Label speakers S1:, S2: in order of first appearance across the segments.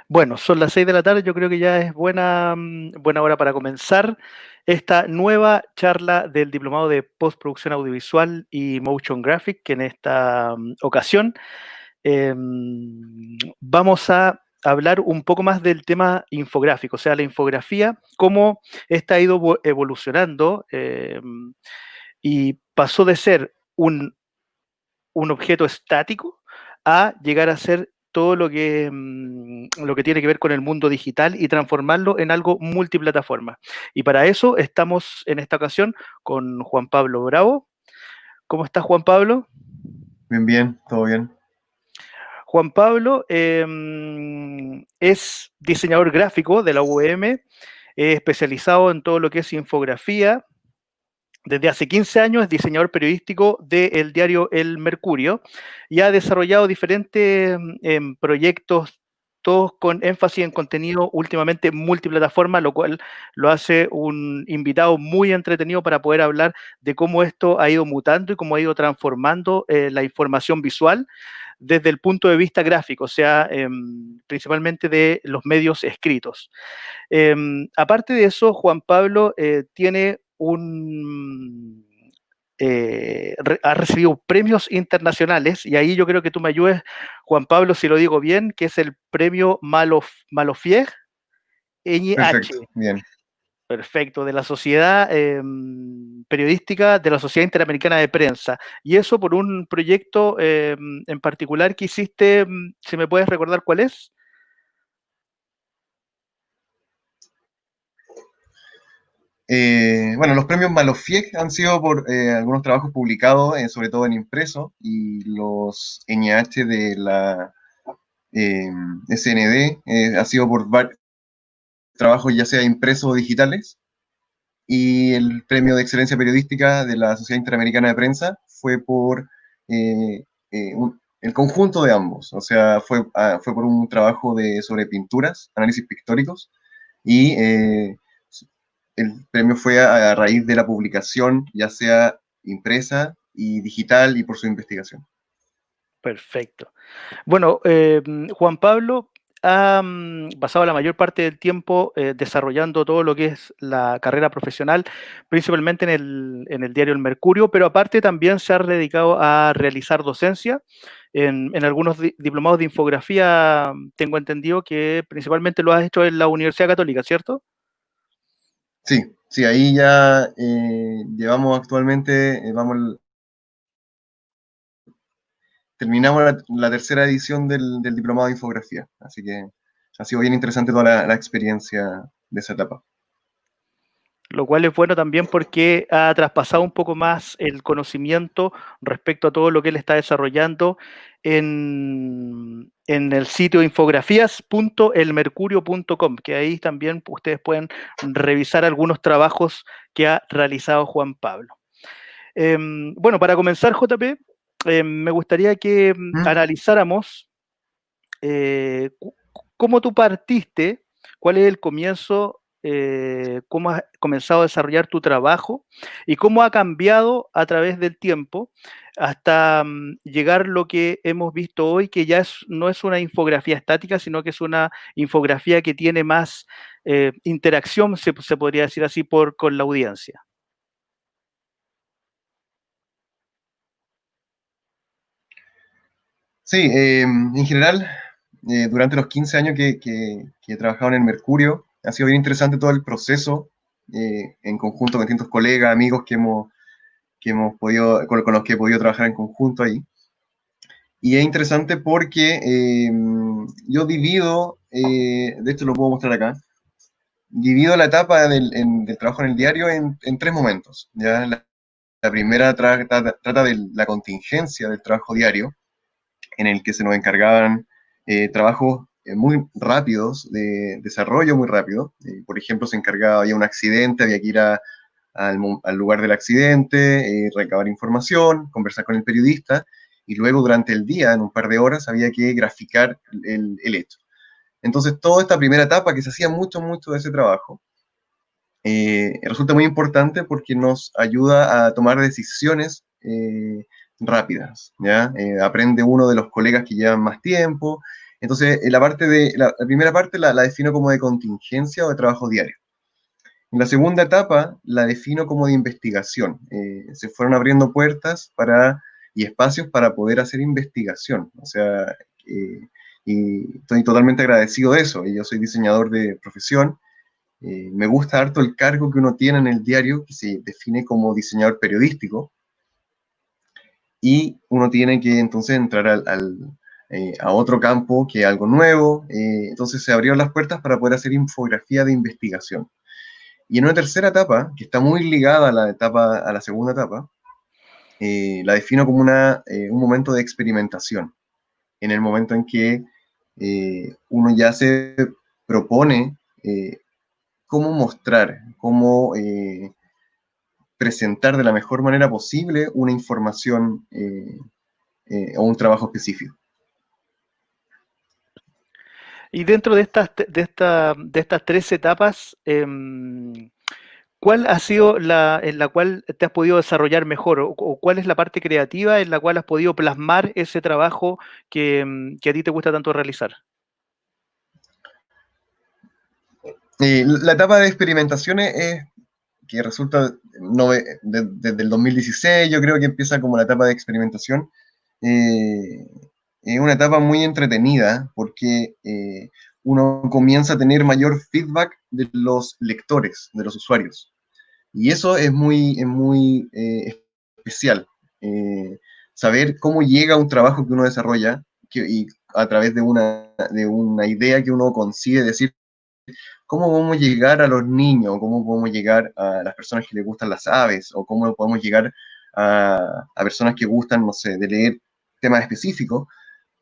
S1: Bueno, son las 6 de la tarde, yo creo que ya es buena hora para comenzar esta nueva charla del Diplomado de Postproducción Audiovisual y Motion Graphic, que en esta ocasión vamos a hablar un poco más del tema infográfico, o sea, la infografía, cómo esta ha ido evolucionando y pasó de ser un objeto estático a llegar a ser todo lo que tiene que ver con el mundo digital y transformarlo en algo multiplataforma. Y para eso estamos en esta ocasión con Juan Pablo Bravo. ¿Cómo estás, Juan Pablo?
S2: Bien, bien, todo bien.
S1: Juan Pablo es diseñador gráfico de la UEM, especializado en todo lo que es infografía. Desde hace 15 años es diseñador periodístico del diario El Mercurio y ha desarrollado diferentes proyectos, todos con énfasis en contenido últimamente multiplataforma, lo cual lo hace un invitado muy entretenido para poder hablar de cómo esto ha ido mutando y cómo ha ido transformando la información visual desde el punto de vista gráfico, o sea, principalmente de los medios escritos. Aparte de eso, Juan Pablo tiene ha recibido premios internacionales, y ahí yo creo que tú me ayudes, Juan Pablo, si lo digo bien, que es el premio Malofiev NH.
S2: Perfecto, bien.
S1: Perfecto, de la Sociedad Periodística de la Sociedad Interamericana de Prensa. Y eso por un proyecto en particular que hiciste, si me puedes recordar cuál es.
S2: Bueno, los premios Malofiev han sido por algunos trabajos publicados, sobre todo en impreso, y los NH de la SND ha sido por trabajos ya sea impresos o digitales, y el premio de excelencia periodística de la Sociedad Interamericana de Prensa fue por el conjunto de ambos, o sea, fue por un trabajo sobre pinturas, análisis pictóricos, y el premio fue a raíz de la publicación, ya sea impresa y digital, y por su investigación.
S1: Perfecto. Bueno, Juan Pablo ha pasado la mayor parte del tiempo desarrollando todo lo que es la carrera profesional, principalmente en el diario El Mercurio, pero aparte también se ha dedicado a realizar docencia en algunos diplomados de infografía. Tengo entendido que principalmente lo has hecho en la Universidad Católica, ¿cierto?
S2: Sí, sí, ahí ya llevamos actualmente, terminamos la tercera edición del diplomado de infografía, así que ha sido bien interesante toda la experiencia de esa etapa.
S1: Lo cual es bueno también porque ha traspasado un poco más el conocimiento respecto a todo lo que él está desarrollando en el sitio infografías.elmercurio.com, que ahí también ustedes pueden revisar algunos trabajos que ha realizado Juan Pablo. Bueno, para comenzar, JP, me gustaría que analizáramos cómo tú partiste, cuál es el comienzo cómo has comenzado a desarrollar tu trabajo y cómo ha cambiado a través del tiempo hasta llegar lo que hemos visto hoy, que ya no es una infografía estática, sino que es una infografía que tiene más interacción, se podría decir así, con la audiencia.
S2: Sí, en general, durante los 15 años que he trabajado en el Mercurio, ha sido bien interesante todo el proceso, en conjunto con distintos colegas, amigos que hemos podido, con los que he podido trabajar en conjunto ahí. Y es interesante porque yo divido, de hecho lo puedo mostrar acá, divido la etapa del trabajo en el diario en tres momentos. ¿Ya? La primera trata de la contingencia del trabajo diario, en el que se nos encargaban trabajos muy rápidos, de desarrollo muy rápido. Por ejemplo, se encargaba, había un accidente, había que ir al lugar del accidente, recabar información, conversar con el periodista, y luego durante el día, en un par de horas, había que graficar el hecho. Entonces, toda esta primera etapa, que se hacía mucho, mucho de ese trabajo, resulta muy importante porque nos ayuda a tomar decisiones rápidas, ¿ya? Aprende uno de los colegas que llevan más tiempo. Entonces, la primera parte la defino como de contingencia o de trabajo diario. En la segunda etapa la defino como de investigación. Se fueron abriendo puertas y espacios para poder hacer investigación. O sea, y estoy totalmente agradecido de eso. Yo soy diseñador de profesión. Me gusta harto el cargo que uno tiene en el diario, que se define como diseñador periodístico, y uno tiene que entonces entrar a otro campo, que es algo nuevo. Entonces se abrieron las puertas para poder hacer infografía de investigación. Y en una tercera etapa, que está muy ligada a la segunda etapa, la defino como un momento de experimentación, en el momento en que uno ya se propone cómo mostrar, cómo presentar de la mejor manera posible una información o un trabajo específico.
S1: Y dentro de estas tres etapas, ¿cuál ha sido la en la cual te has podido desarrollar mejor o cuál es la parte creativa en la cual has podido plasmar ese trabajo que a ti te gusta tanto realizar?
S2: La etapa de experimentaciones es que resulta desde el 2016, yo creo que empieza como la etapa de experimentación. Eh, es una etapa muy entretenida porque uno comienza a tener mayor feedback de los lectores, de los usuarios. Y eso es muy especial. Eh, Saber cómo llega un trabajo que uno desarrolla y a través de una idea que uno consigue decir, cómo podemos llegar a los niños, cómo podemos llegar a las personas que les gustan las aves, o cómo podemos llegar a personas que gustan, no sé, de leer temas específicos.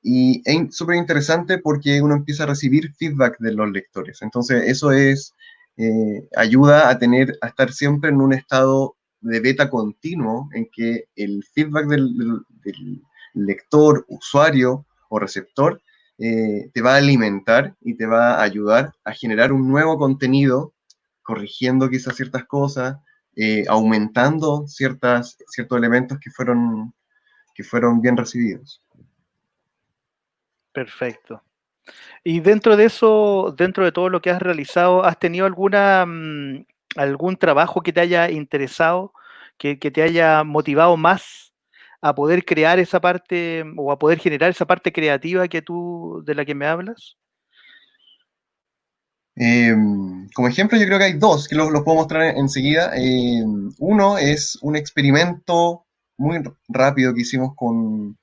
S2: Y es súper interesante porque uno empieza a recibir feedback de los lectores. Entonces, eso ayuda a estar siempre en un estado de beta continuo, en que el feedback del lector, usuario o receptor te va a alimentar y te va a ayudar a generar un nuevo contenido, corrigiendo quizás ciertas cosas, aumentando ciertos elementos que fueron bien recibidos.
S1: Perfecto. Y dentro de eso, dentro de todo lo que has realizado, ¿has tenido algún trabajo que te haya interesado, que te haya motivado más a poder crear esa parte o a poder generar esa parte creativa de la que me hablas?
S2: Eh, Como ejemplo, yo creo que hay dos que los puedo mostrar enseguida. Uno es un experimento muy rápido que hicimos con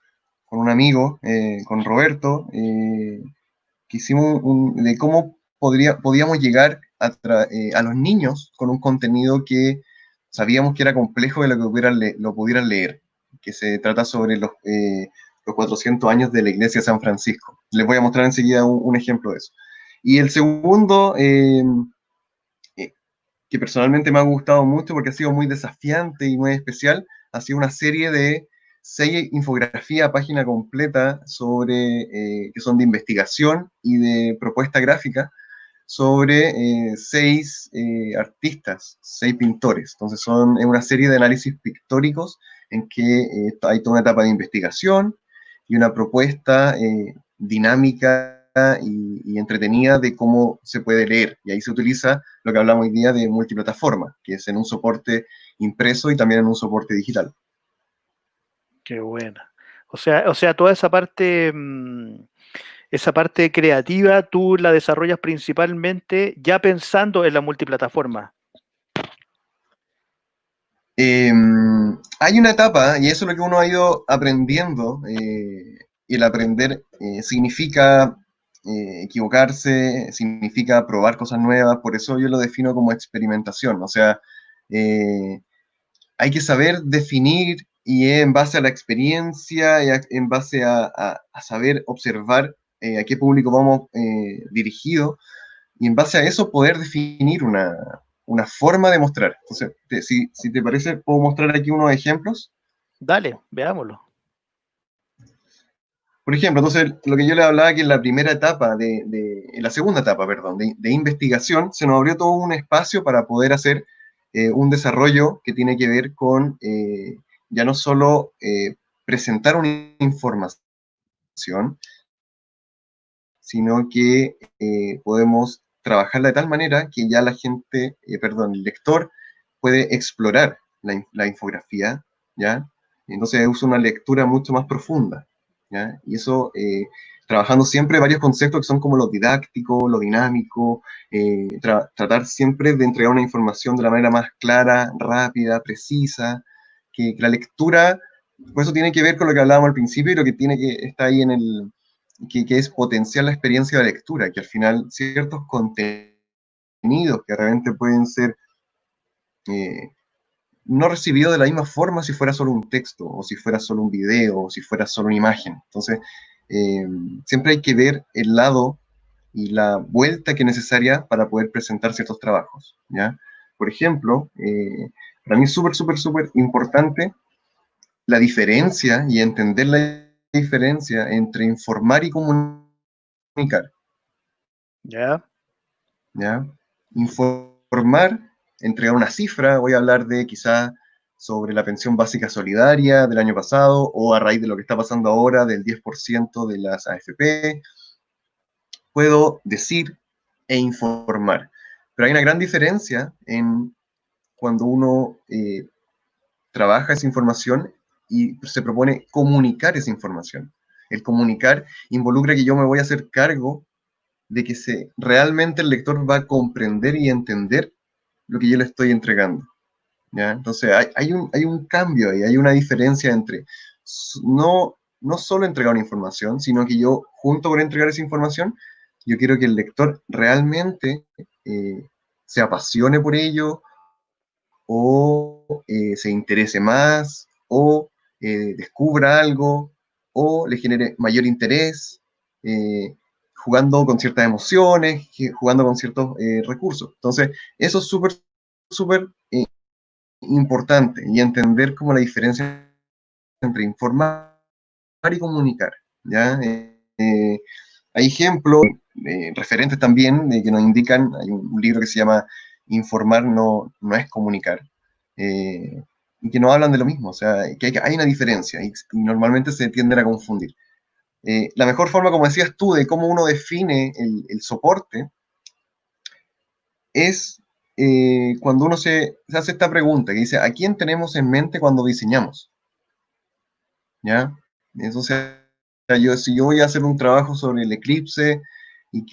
S2: un amigo, con Roberto, que hicimos de cómo podíamos llegar a los niños con un contenido que sabíamos que era complejo y lo pudieran leer, que se trata sobre los 400 años de la iglesia de San Francisco. Les voy a mostrar enseguida un ejemplo de eso. Y el segundo, eh, que personalmente me ha gustado mucho porque ha sido muy desafiante y muy especial, ha sido una serie de 6 infografías a página completa que son de investigación y de propuesta gráfica sobre 6 artistas, 6 pintores. Entonces es una serie de análisis pictóricos en que hay toda una etapa de investigación y una propuesta dinámica y entretenida de cómo se puede leer. Y ahí se utiliza lo que hablamos hoy día de multiplataforma, que es en un soporte impreso y también en un soporte digital.
S1: Qué buena. O sea, toda esa parte creativa, tú la desarrollas principalmente ya pensando en la multiplataforma.
S2: Eh, Hay una etapa, y eso es lo que uno ha ido aprendiendo, y el aprender significa equivocarse, significa probar cosas nuevas, por eso yo lo defino como experimentación, o sea, eh, hay que saber definir y en base a la experiencia, en base a saber observar a qué público vamos dirigido, y en base a eso poder definir una forma de mostrar. Entonces, si te parece, puedo mostrar aquí unos ejemplos.
S1: Dale, veámoslo.
S2: Por ejemplo, entonces, lo que yo le hablaba que en la primera etapa, en la segunda etapa, perdón, de investigación, se nos abrió todo un espacio para poder hacer un desarrollo que tiene que ver con ya no solo presentar una información, sino que podemos trabajarla de tal manera que ya la gente, perdón, el lector puede explorar la infografía, ¿ya? Entonces usa una lectura mucho más profunda, ¿ya? Y eso, trabajando siempre varios conceptos que son como lo didáctico, lo dinámico, tratar siempre de entregar una información de la manera más clara, rápida, precisa, que la lectura, por eso tiene que ver con lo que hablábamos al principio y lo que tiene que está ahí en el, que es potenciar la experiencia de lectura, que al final ciertos contenidos que realmente pueden ser eh, no recibidos de la misma forma si fuera solo un texto, o si fuera solo un video, o si fuera solo una imagen. Entonces, eh, siempre hay que ver el lado y la vuelta que es necesaria para poder presentar ciertos trabajos, ¿ya? Por ejemplo, para mí es súper, súper, súper importante la diferencia y entender la diferencia entre informar y comunicar.
S1: ¿Ya?
S2: ¿Ya? Informar, entregar una cifra, voy a hablar de quizá sobre la pensión básica solidaria del año pasado o a raíz de lo que está pasando ahora del 10% de las AFP. Puedo decir e informar. Pero hay una gran diferencia en cuando uno trabaja esa información y se propone comunicar esa información. El comunicar involucra que yo me voy a hacer cargo de que realmente el lector va a comprender y entender lo que yo le estoy entregando, ¿ya? Entonces hay un cambio ahí, hay una diferencia entre no solo entregar una información, sino que yo, junto con entregar esa información, yo quiero que el lector realmente se apasione por ello, o se interese más, o descubra algo, o le genere mayor interés, jugando con ciertas emociones, jugando con ciertos recursos. Entonces, eso es súper, súper importante y entender como la diferencia entre informar y comunicar, ¿ya? Hay ejemplos, referentes también, que nos indican, hay un libro que se llama Informar no es comunicar, y que no hablan de lo mismo, o sea, que hay una diferencia y normalmente se tienden a confundir. La mejor forma, como decías tú, de cómo uno define el soporte es cuando uno se hace esta pregunta, que dice, ¿a quién tenemos en mente cuando diseñamos? ¿Ya? Entonces, si yo voy a hacer un trabajo sobre el eclipse y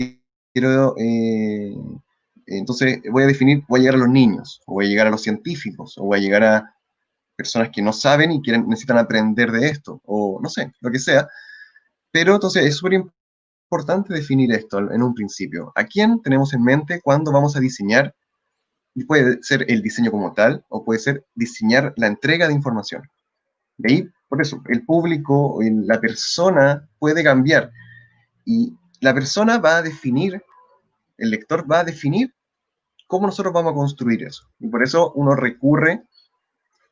S2: quiero, entonces voy a definir, voy a llegar a los niños, o voy a llegar a los científicos, o voy a llegar a personas que no saben y necesitan aprender de esto, o no sé, lo que sea. Pero entonces es súper importante definir esto en un principio. ¿A quién tenemos en mente cuando vamos a diseñar? Y puede ser el diseño como tal, o puede ser diseñar la entrega de información. De ahí, por eso, el público, la persona puede cambiar y la persona va a definir, el lector va a definir cómo nosotros vamos a construir eso. Y por eso uno recurre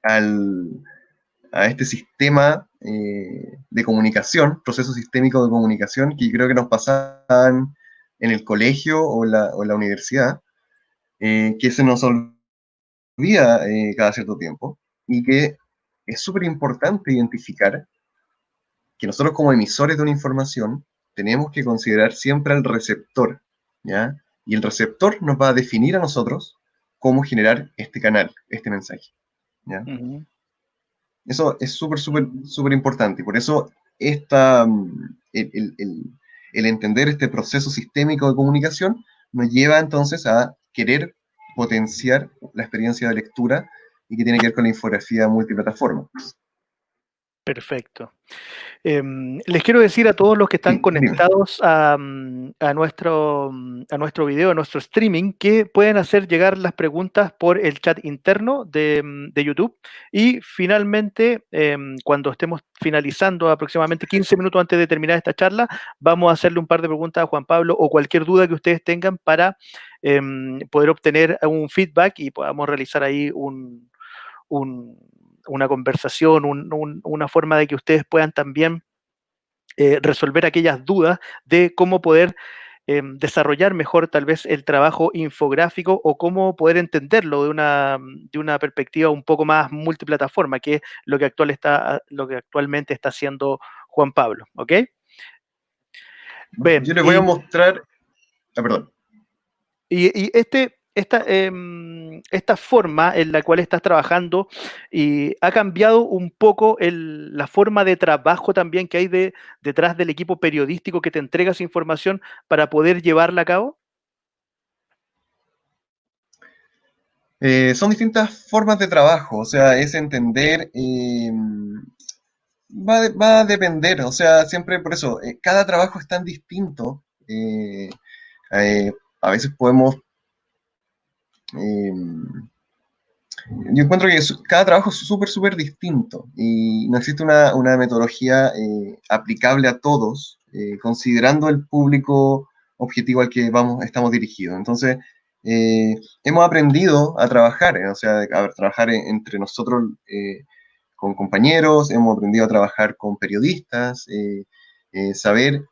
S2: al, a este sistema de comunicación, proceso sistémico de comunicación, que creo que nos pasaban en el colegio o la universidad, que se nos olvida cada cierto tiempo, y que es súper importante identificar que nosotros como emisores de una información tenemos que considerar siempre al receptor, ¿ya? Y el receptor nos va a definir a nosotros cómo generar este canal, este mensaje, ¿ya?
S1: Ujú.
S2: Eso es súper, súper, súper importante. Y por eso esta, el entender este proceso sistémico de comunicación nos lleva entonces a querer potenciar la experiencia de lectura y que tiene que ver con la infografía multiplataforma.
S1: Perfecto. Les quiero decir a todos los que están
S2: Sí, dime.
S1: conectados a nuestro video, a nuestro streaming, que pueden hacer llegar las preguntas por el chat interno de YouTube. Y finalmente, cuando estemos finalizando aproximadamente 15 minutos antes de terminar esta charla, vamos a hacerle un par de preguntas a Juan Pablo o cualquier duda que ustedes tengan para poder obtener un feedback y podamos realizar ahí un, una conversación, una forma de que ustedes puedan también resolver aquellas dudas de cómo poder desarrollar mejor tal vez el trabajo infográfico o cómo poder entenderlo de una perspectiva un poco más multiplataforma, que es lo que actualmente está haciendo Juan Pablo. ¿Ok?
S2: Yo
S1: Bien,
S2: les voy a mostrar, perdón.
S1: esta forma en la cual estás trabajando y ha cambiado un poco la forma de trabajo también que hay detrás del equipo periodístico que te entrega esa información para poder llevarla a cabo.
S2: Son distintas formas de trabajo, o sea, es entender, va a depender, o sea, siempre por eso, cada trabajo es tan distinto, eh, a veces podemos, eh, yo encuentro que cada trabajo es súper, súper distinto y no existe una metodología aplicable a todos, considerando el público objetivo al que estamos dirigidos. Entonces, hemos aprendido a trabajar, o sea, a trabajar entre nosotros con compañeros, hemos aprendido a trabajar con periodistas, saber,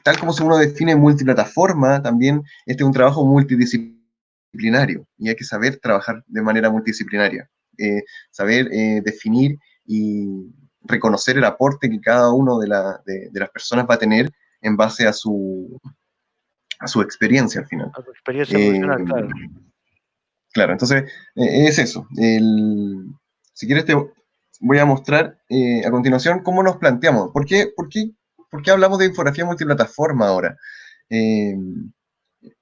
S2: tal como uno define multiplataforma, también este es un trabajo multidisciplinario y hay que saber trabajar de manera multidisciplinaria, saber definir y reconocer el aporte que cada uno de las personas va a tener en base a su experiencia al final.
S1: A tu experiencia
S2: Eh,
S1: profesional, claro.
S2: claro, entonces es eso. Si quieres te voy a mostrar a continuación cómo nos planteamos. ¿Por qué hablamos de infografía multiplataforma ahora? Eh,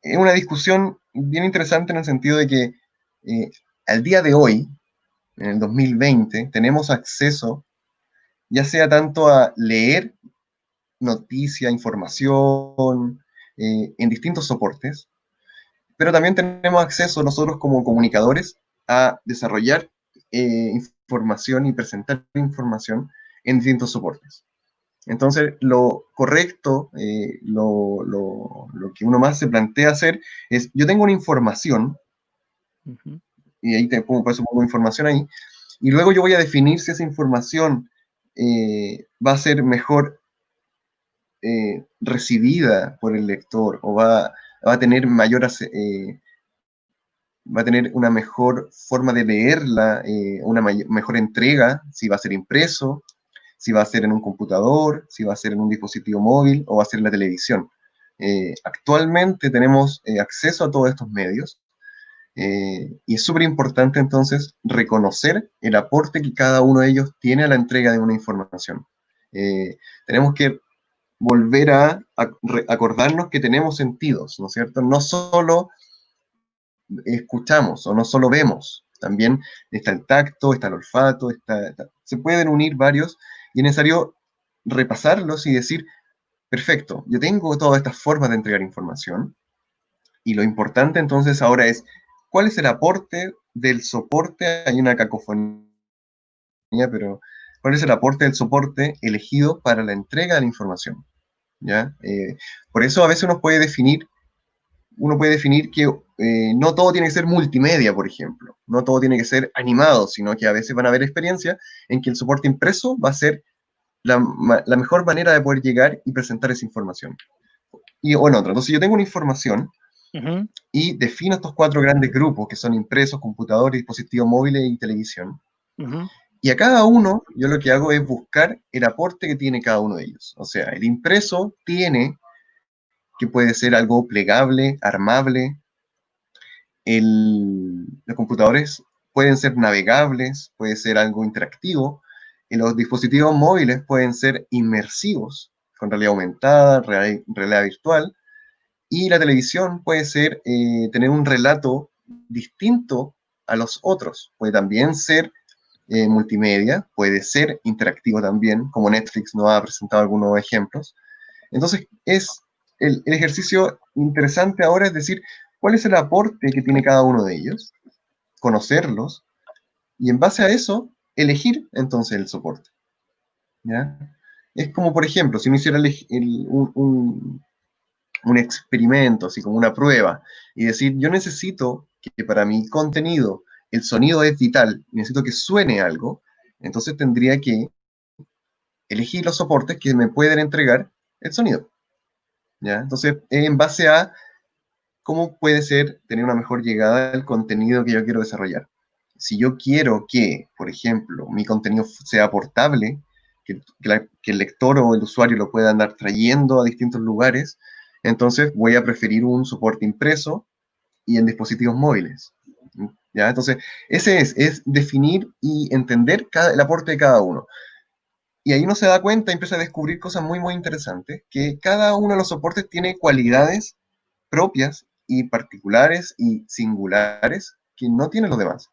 S2: es una discusión bien interesante en el sentido de que eh, al día de hoy, en el 2020, tenemos acceso ya sea tanto a leer noticia, información, en distintos soportes, pero también tenemos acceso nosotros como comunicadores a desarrollar información y presentar información en distintos soportes. Entonces, lo correcto, lo que uno más se plantea hacer es, yo tengo una información,
S1: Ujú.
S2: y ahí te pongo, pongo información ahí, y luego yo voy a definir si esa información va a ser mejor recibida por el lector o va a tener va a tener una mejor forma de leerla, una mejor entrega, si va a ser impreso, si va a ser en un computador, si va a ser en un dispositivo móvil o va a ser en la televisión. Actualmente tenemos acceso a todos estos medios y es súper importante entonces reconocer el aporte que cada uno de ellos tiene a la entrega de una información. Tenemos que volver a acordarnos que tenemos sentidos, ¿no es cierto? No solo escuchamos o no solo vemos, también está el tacto, está el olfato, se pueden unir varios y es necesario repasarlos y decir, perfecto, yo tengo todas estas formas de entregar información y lo importante entonces ahora es, ¿cuál es el aporte del soporte? Hay una cacofonía, pero ¿cuál es el aporte del soporte elegido para la entrega de la información? ¿Ya? Por eso a veces uno puede definir que no todo tiene que ser multimedia, por ejemplo, no todo tiene que ser animado, sino que a veces van a haber experiencias en que el soporte impreso va a ser la mejor manera de poder llegar y presentar esa información. o en otro. Entonces yo tengo una información
S1: Ujú,
S2: y defino estos 4 grandes grupos, que son impresos, computadores, dispositivos móviles y televisión.
S1: ujú,
S2: Y a cada uno, yo lo que hago es buscar el aporte que tiene cada uno de ellos. O sea, el impreso tiene, que puede ser algo plegable, armable. Los computadores pueden ser navegables, puede ser algo interactivo. Y los dispositivos móviles pueden ser inmersivos, con realidad aumentada, realidad virtual. Y la televisión puede ser, tener un relato distinto a los otros. Puede también ser multimedia, puede ser interactivo también, como Netflix nos ha presentado algunos ejemplos. Entonces, el ejercicio interesante ahora es decir, cuál es el aporte que tiene cada uno de ellos, conocerlos, y en base a eso, elegir entonces el soporte. ¿Ya? Es como, por ejemplo, si uno hiciera un experimento, así como una prueba, y decir, yo necesito que para mi contenido el sonido es vital, necesito que suene algo, entonces tendría que elegir los soportes que me pueden entregar el sonido. ¿Ya? Entonces, en base a cómo puede ser tener una mejor llegada al contenido que yo quiero desarrollar. Si yo quiero que, por ejemplo, mi contenido sea portable, que el lector o el usuario lo pueda andar trayendo a distintos lugares, entonces voy a preferir un soporte impreso y en dispositivos móviles. ¿Ya? Entonces, ese es definir y entender el aporte de cada uno. Y ahí uno se da cuenta y empieza a descubrir cosas muy, muy interesantes, que cada uno de los soportes tiene cualidades propias y particulares y singulares que no tienen los demás.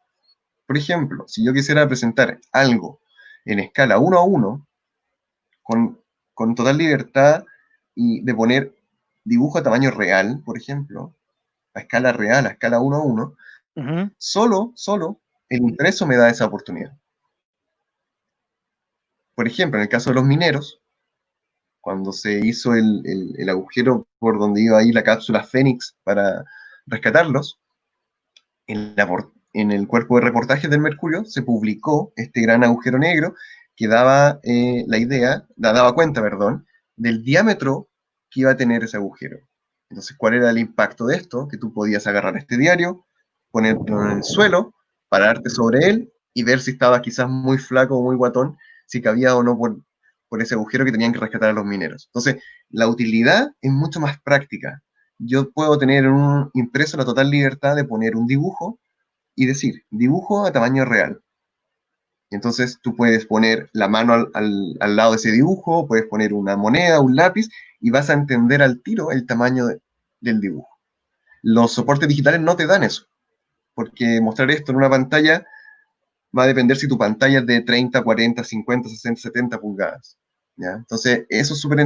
S2: Por ejemplo, si yo quisiera presentar algo en escala 1:1, con, con total libertad y de poner dibujo a tamaño real, por ejemplo, a escala real, a escala 1:1,
S1: ujú.
S2: solo el impreso me da esa oportunidad. Por ejemplo, en el caso de los mineros, cuando se hizo el agujero por donde iba a ir la cápsula Fénix para rescatarlos, en el cuerpo de reportajes del Mercurio se publicó este gran agujero negro que daba daba cuenta, perdón, del diámetro que iba a tener ese agujero. Entonces, ¿cuál era el impacto de esto? Que tú podías agarrar este diario, ponerlo en el suelo, pararte sobre él y ver si estaba quizás muy flaco o muy guatón, si cabía o no por ese agujero que tenían que rescatar a los mineros. Entonces, la utilidad es mucho más práctica. Yo puedo tener un impreso la total libertad de poner un dibujo y decir, dibujo a tamaño real. Entonces tú puedes poner la mano al lado de ese dibujo, puedes poner una moneda, un lápiz, y vas a entender al tiro el tamaño del dibujo. Los soportes digitales no te dan eso, porque mostrar esto en una pantalla va a depender si tu pantalla es de 30, 40, 50, 60, 70 pulgadas. ¿Ya? Entonces, eso es súper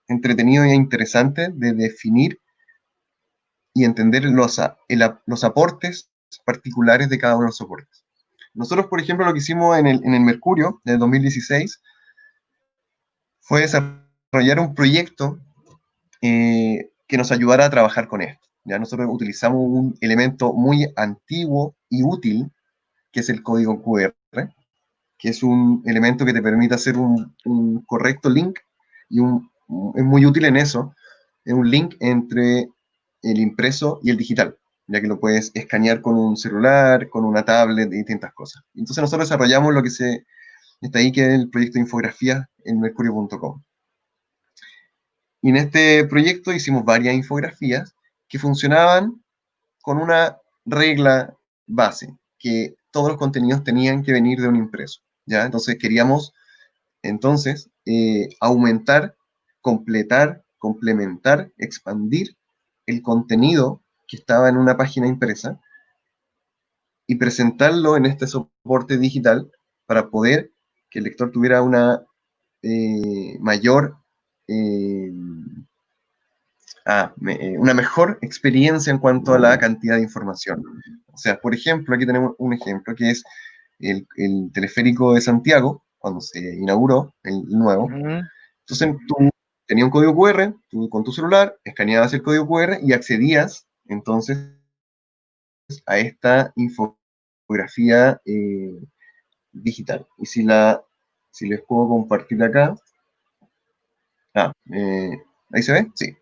S2: entretenido e interesante de definir y entender los aportes particulares de cada uno de los soportes. Nosotros, por ejemplo, lo que hicimos en el Mercurio, del 2016, fue desarrollar un proyecto que nos ayudara a trabajar con esto. ¿Ya? Nosotros utilizamos un elemento muy antiguo y útil, que es el código QR, que es un elemento que te permite hacer un correcto link, y es muy útil en eso, es un link entre el impreso y el digital, ya que lo puedes escanear con un celular, con una tablet y distintas cosas. Entonces nosotros desarrollamos lo que está ahí, que es el proyecto de infografía en mercurio.com. Y en este proyecto hicimos varias infografías que funcionaban con una regla base, que todos los contenidos tenían que venir de un impreso. ¿Ya? Entonces queríamos aumentar, completar, complementar, expandir el contenido que estaba en una página impresa y presentarlo en este soporte digital para poder que el lector tuviera una mayor, eh, una mejor experiencia en cuanto a la cantidad de información. O sea, por ejemplo, aquí tenemos un ejemplo que es el teleférico de Santiago, cuando se inauguró el nuevo.
S1: Ujú.
S2: Entonces tú tenías un código QR, tú con tu celular escaneabas el código QR y accedías entonces a esta infografía digital. Y si les puedo compartir acá, ahí se ve, sí.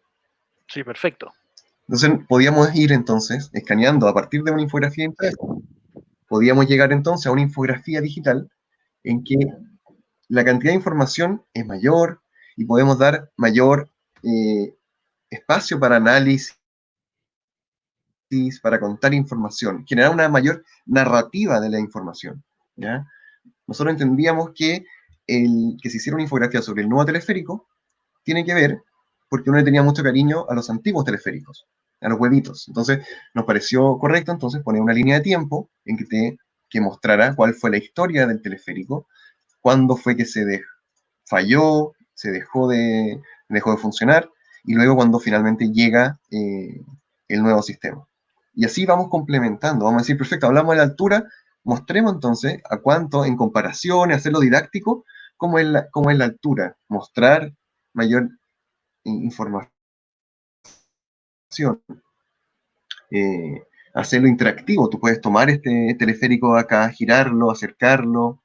S1: Sí, perfecto.
S2: Entonces podíamos ir entonces escaneando a partir de una infografía impresa, podíamos llegar entonces a una infografía digital en que la cantidad de información es mayor y podemos dar mayor espacio para análisis, para contar información, generar una mayor narrativa de la información, ¿ya? Nosotros entendíamos que que se hiciera una infografía sobre el nuevo teleférico tiene que ver porque uno le tenía mucho cariño a los antiguos teleféricos, a los huevitos. Entonces, nos pareció correcto entonces poner una línea de tiempo en que mostrara cuál fue la historia del teleférico, cuándo fue que falló, dejó de funcionar, y luego cuando finalmente llega el nuevo sistema. Y así vamos complementando, vamos a decir, perfecto, hablamos de la altura, mostremos entonces a cuánto, en comparación, hacerlo didáctico, cómo es la altura, mostrar mayor información, eh, hacerlo interactivo. Tú puedes tomar este teleférico acá, girarlo, acercarlo,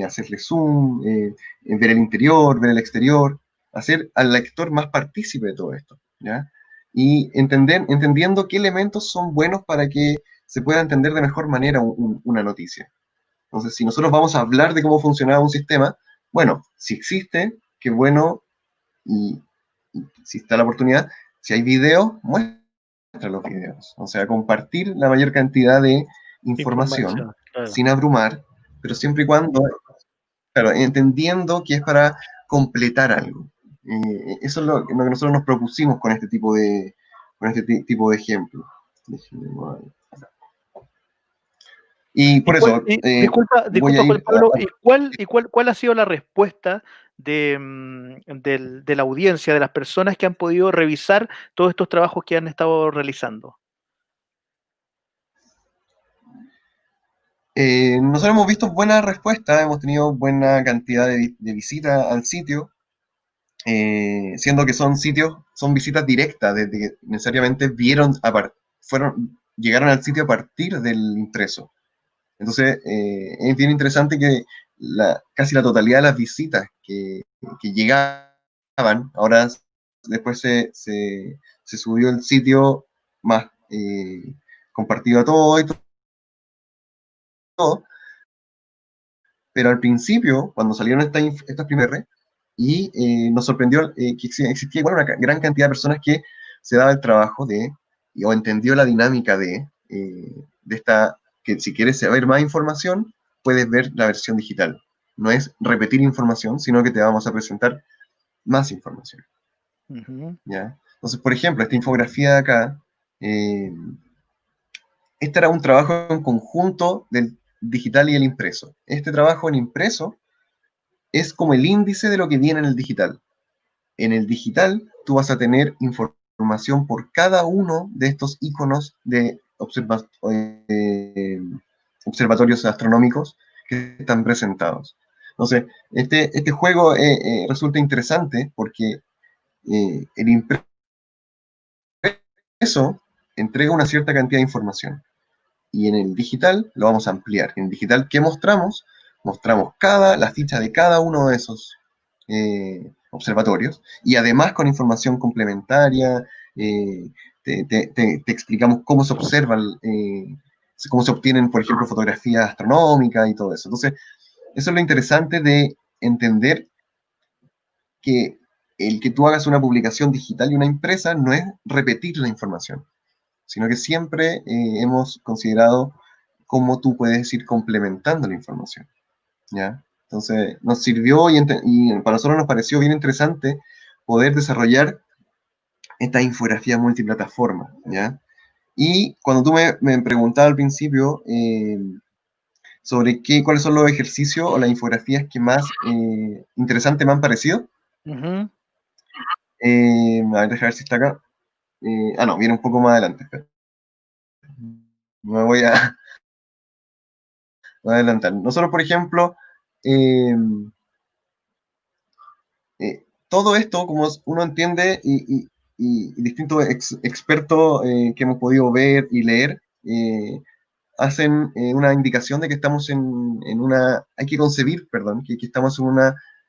S2: hacerle zoom, ver el interior, ver el exterior, hacer al lector más partícipe de todo esto, ¿ya? Y entendiendo qué elementos son buenos para que se pueda entender de mejor manera una noticia. Entonces, si nosotros vamos a hablar de cómo funcionaba un sistema, bueno, si existe, qué bueno, y si está la oportunidad, si hay videos, muestra los videos. O sea, compartir la mayor cantidad de información
S1: Información, claro.
S2: sin abrumar, pero siempre y cuando, claro, entendiendo que es para completar algo. Eso es lo que nosotros nos propusimos con este tipo tipo de ejemplo. Y por eso
S1: Disculpa,
S2: voy a
S1: disculpa, Juan
S2: ir
S1: Pablo, ¿y cuál ha sido la respuesta de la audiencia, de las personas que han podido revisar todos estos trabajos que han estado realizando?
S2: nosotros hemos visto buenas respuestas, hemos tenido buena cantidad de visitas al sitio, siendo que son visitas directas, desde que necesariamente llegaron al sitio a partir del impreso. Entonces, es bien interesante que casi la totalidad de las visitas que llegaban, ahora después se subió el sitio más compartido a todo y todo, pero al principio, cuando salieron estas primeras, y nos sorprendió que existía igual una gran cantidad de personas que se daba el trabajo o entendió la dinámica de esta, que si quieres saber más información, puedes ver la versión digital. No es repetir información, sino que te vamos a presentar más información.
S1: Ujú.
S2: ¿Ya? Entonces, por ejemplo, esta infografía de acá, este era un trabajo en conjunto del digital y el impreso. Este trabajo en impreso es como el índice de lo que viene en el digital. En el digital, tú vas a tener información por cada uno de estos iconos de observatorios astronómicos que están presentados. Entonces, este juego resulta interesante porque el impreso entrega una cierta cantidad de información y en el digital lo vamos a ampliar. En el digital, ¿qué mostramos? Mostramos la ficha de cada uno de esos observatorios y además con información complementaria, te explicamos cómo se observan, cómo se obtienen, por ejemplo, fotografías astronómicas y todo eso. Entonces, eso es lo interesante de entender que el que tú hagas una publicación digital y una impresa no es repetir la información, sino que siempre hemos considerado cómo tú puedes ir complementando la información, ¿ya? Entonces, nos sirvió y para nosotros nos pareció bien interesante poder desarrollar esta infografía multiplataforma, ¿ya? Y cuando tú me preguntabas al principio sobre cuáles son los ejercicios o las infografías que más interesantes me han parecido,
S1: Ujú.
S2: a ver, déjame ver si está acá. No, viene un poco más adelante. Espera. Me voy a, voy a adelantar. Nosotros, por ejemplo, eh, todo esto, como uno entiende, y distintos expertos que hemos podido ver y leer, hacen una indicación de que estamos hay que concebir, perdón, que estamos en un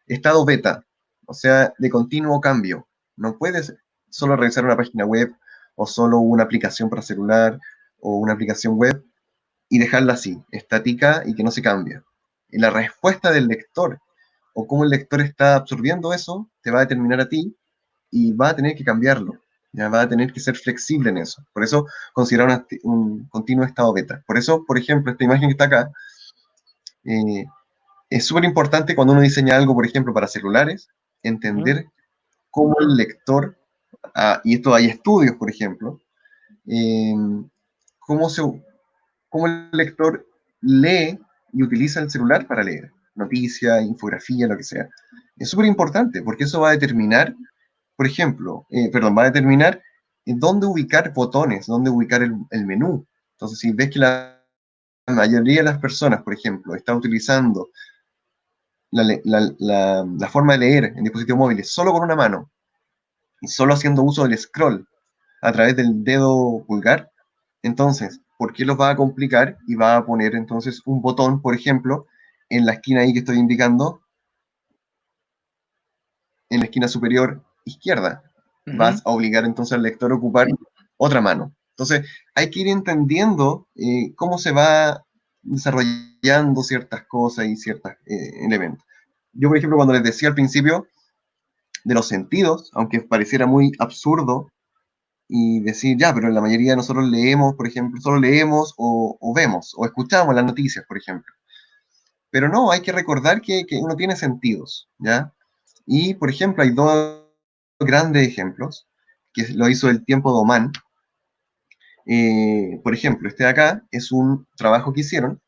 S2: estado beta, o sea, de continuo cambio. No puedes, solo revisar una página web o solo una aplicación para celular o una aplicación web y dejarla así, estática y que no se cambie. Y la respuesta del lector o cómo el lector está absorbiendo eso te va a determinar a ti y va a tener que cambiarlo. Ya va a tener que ser flexible en eso. Por eso considerar un continuo estado beta. Por eso, por ejemplo, esta imagen que está acá, eh, es súper importante cuando uno diseña algo, por ejemplo, para celulares,
S1: Ujú.
S2: entender cómo el lector, y esto hay estudios, por ejemplo, eh, cómo, cómo el lector lee y utiliza el celular para leer, noticia, infografía, lo que sea. Es súper importante porque eso va a determinar, por ejemplo, va a determinar en dónde ubicar botones, dónde ubicar el menú. Entonces, si ves que la mayoría de las personas, por ejemplo, está utilizando la forma de leer en dispositivos móviles solo con una mano y solo haciendo uso del scroll a través del dedo pulgar, entonces, ¿por qué los va a complicar y va a poner entonces un botón, por ejemplo, en la esquina ahí que estoy indicando, en la esquina superior izquierda?
S1: Ujú.
S2: Vas a obligar entonces al lector a ocupar otra mano. Entonces, hay que ir entendiendo cómo se va desarrollando ciertas cosas y ciertos elementos. Yo, por ejemplo, cuando les decía al principio de los sentidos, aunque pareciera muy absurdo, y decir, ya, pero la mayoría de nosotros leemos, por ejemplo, solo leemos o vemos o escuchamos las noticias, por ejemplo. Pero no, hay que recordar que uno tiene sentidos, ¿ya? Y, por ejemplo, hay dos grandes ejemplos, que lo hizo el tiempo de Oman. Por ejemplo, este de acá es un trabajo que hicieron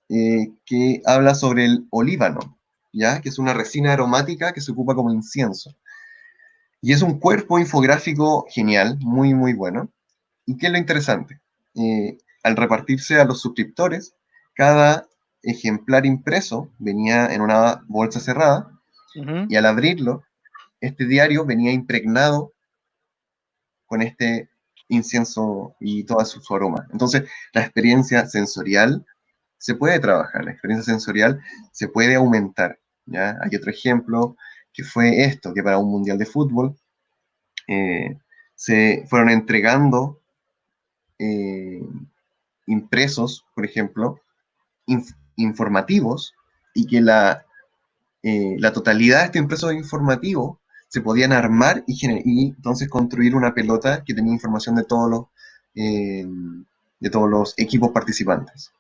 S2: que habla sobre el olíbano, ¿ya? Que es una resina aromática que se ocupa como incienso. Y es un cuerpo infográfico genial, muy, muy bueno. ¿Y qué es lo interesante? Al repartirse a los suscriptores, cada ejemplar impreso venía en una bolsa cerrada
S1: Ujú.
S2: y al abrirlo, este diario venía impregnado con este incienso y toda su aroma. Entonces, la experiencia sensorial se puede trabajar, la experiencia sensorial se puede aumentar. ¿Ya? Hay otro ejemplo que fue esto, que para un mundial de fútbol eh, se fueron entregando eh, impresos, por ejemplo, informativos, y que la totalidad de este impreso informativo se podían armar y entonces construir una pelota que tenía información eh, de todos los equipos participantes.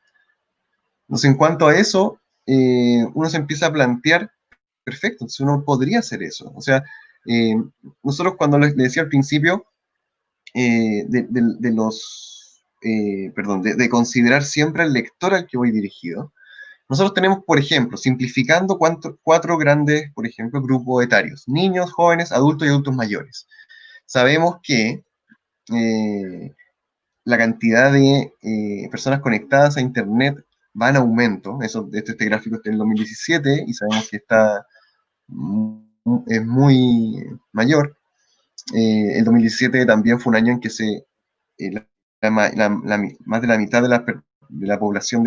S2: Entonces, en cuanto a eso, uno se empieza a plantear, perfecto, si uno podría hacer eso. O sea, eh, nosotros cuando le decía al principio, de los, perdón, de considerar siempre al lector al que voy dirigido. Nosotros tenemos, por ejemplo, simplificando cuatro grandes, por ejemplo, grupos etarios: niños, jóvenes, adultos y adultos mayores. Sabemos que eh, la cantidad de personas conectadas a Internet va en aumento. Eso, este gráfico está en el 2017 y sabemos que es muy mayor. El 2017 también fue un año en que más de la mitad de la población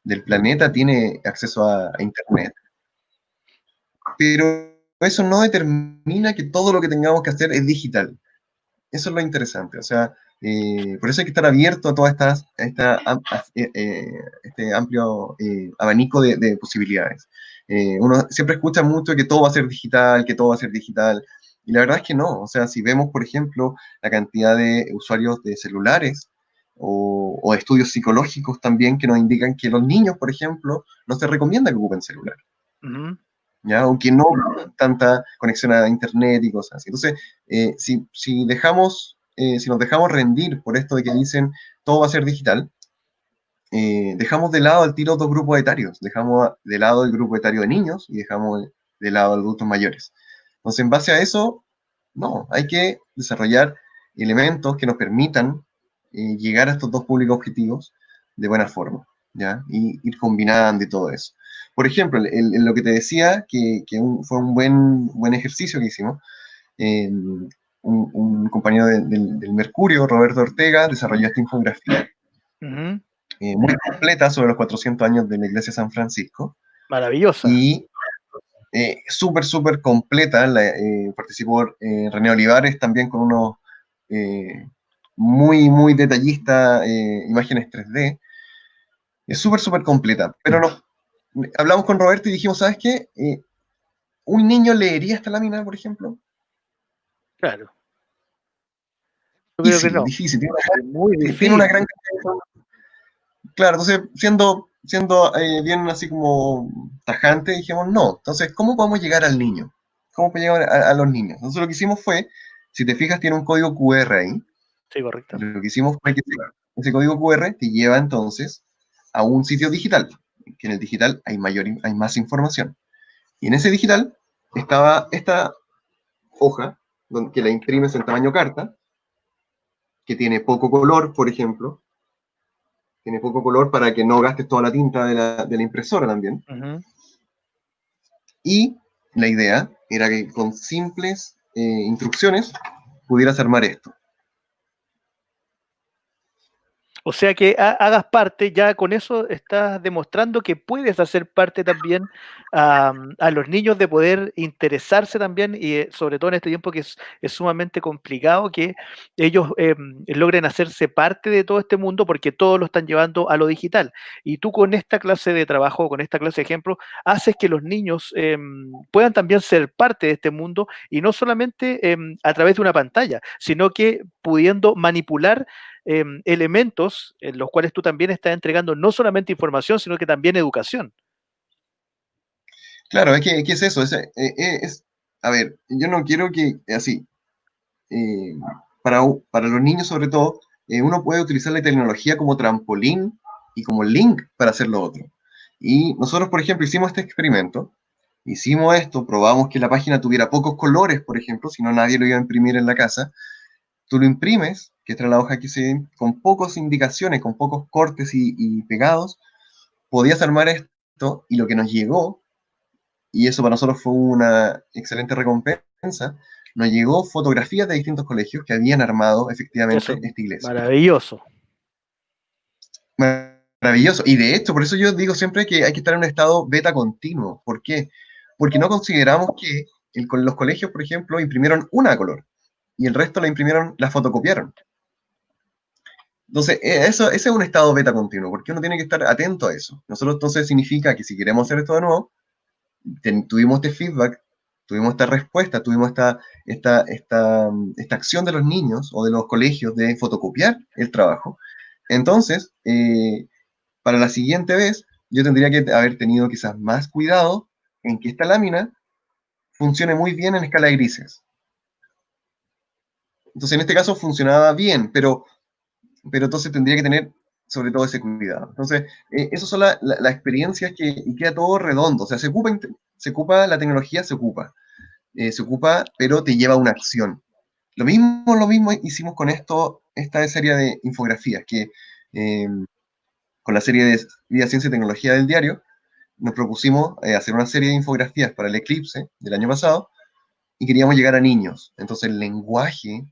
S2: del planeta tiene acceso a Internet. Pero eso no determina que todo lo que tengamos que hacer es digital. Eso es lo interesante. O sea, por eso hay que estar abierto a todas este amplio abanico de posibilidades. Uno siempre escucha mucho que todo va a ser digital, que todo va a ser digital, y la verdad es que no. O sea, si vemos, por ejemplo, la cantidad de usuarios de celulares o estudios psicológicos también que nos indican que los niños, por ejemplo, no se recomienda que ocupen celular.
S1: Ujú.
S2: ¿Ya? Aunque no tanta conexión a internet y cosas así. Entonces, si nos dejamos rendir por esto de que dicen todo va a ser digital, dejamos de lado al tiro dos grupos etarios. Dejamos de lado el grupo etario de niños y dejamos de lado a adultos mayores. Entonces, en base a eso, no, hay que desarrollar elementos que nos permitan llegar a estos dos públicos objetivos de buena forma, ¿ya? Y ir combinando y todo eso. Por ejemplo, lo que te decía, que fue un buen ejercicio que hicimos, un compañero del Mercurio, Roberto Ortega, desarrolló esta infografía
S1: Ujú.
S2: muy completa sobre los 400 años de la Iglesia de San Francisco,
S1: Maravillosa.
S2: y súper completa. Participó René Olivares también con unos muy detallistas imágenes 3D. Es súper completa. Pero hablamos con Roberto y dijimos, ¿sabes qué? ¿Un niño leería esta lámina, por ejemplo?
S1: Claro, yo creo que
S2: Difícil,
S1: no.
S2: difícil.
S1: Es muy
S2: Tiene una
S1: difícil.
S2: gran cantidad de información. Claro, entonces, siendo bien así como tajante, dijimos, no. Entonces, ¿cómo podemos llegar al niño? ¿Cómo podemos llegar a los niños? Entonces, lo que hicimos fue, si te fijas, tiene un código QR ahí.
S1: Sí, correcto.
S2: Lo que hicimos fue que ese código QR te lleva entonces a un sitio digital, que en el digital hay más información. Y en ese digital estaba esta hoja, que la imprimes en tamaño carta, que tiene poco color, por ejemplo. Tiene poco color para que no gastes toda la tinta de la impresora también.
S1: Ujú.
S2: Y la idea era que con simples instrucciones pudieras armar esto.
S1: O sea que hagas parte, ya con eso estás demostrando que puedes hacer parte también a los niños de poder interesarse también y sobre todo en este tiempo que es sumamente complicado que ellos logren hacerse parte de todo este mundo porque todos lo están llevando a lo digital. Y tú con esta clase de trabajo, con esta clase de ejemplo, haces que los niños puedan también ser parte de este mundo y no solamente a través de una pantalla, sino que pudiendo manipular elementos en los cuales tú también estás entregando no solamente información, sino que también educación.
S2: Claro, ¿qué es eso? A ver, yo no quiero que, así, eh, para los niños sobre todo, uno puede utilizar la tecnología como trampolín y como link para hacer lo otro. Y nosotros, por ejemplo, hicimos este experimento, hicimos esto, probamos que la página tuviera pocos colores, por ejemplo, si no nadie lo iba a imprimir en la casa. Tú lo imprimes, que esta es la hoja que con pocas indicaciones, con pocos cortes y pegados, podías armar esto y lo que nos llegó, y eso para nosotros fue una excelente recompensa, nos llegó fotografías de distintos colegios que habían armado
S1: Eso
S2: efectivamente
S1: es
S2: esta iglesia.
S1: maravilloso.
S2: Maravilloso. Y de hecho, por eso yo digo siempre que hay que estar en un estado beta continuo. ¿Por qué? Porque no consideramos que los colegios, por ejemplo, imprimieron una a color y el resto la imprimieron, la fotocopiaron. Entonces, ese es un estado beta continuo, porque uno tiene que estar atento a eso. Nosotros entonces significa que si queremos hacer esto de nuevo, tuvimos este feedback, tuvimos esta respuesta, tuvimos esta acción de los niños o de los colegios de fotocopiar el trabajo. Entonces, para la siguiente vez, yo tendría que haber tenido quizás más cuidado en que esta lámina funcione muy bien en escala de grises. Entonces, en este caso funcionaba bien, pero entonces tendría que tener sobre todo ese cuidado. Entonces, esas son las experiencias y queda todo redondo. O sea, se ocupa la tecnología, se ocupa, pero te lleva a una acción. Lo mismo hicimos con esta serie de infografías, que eh, con la serie de Vida, Ciencia y Tecnología del diario, nos propusimos hacer una serie de infografías para el eclipse del año pasado y queríamos llegar a niños. Entonces, el lenguaje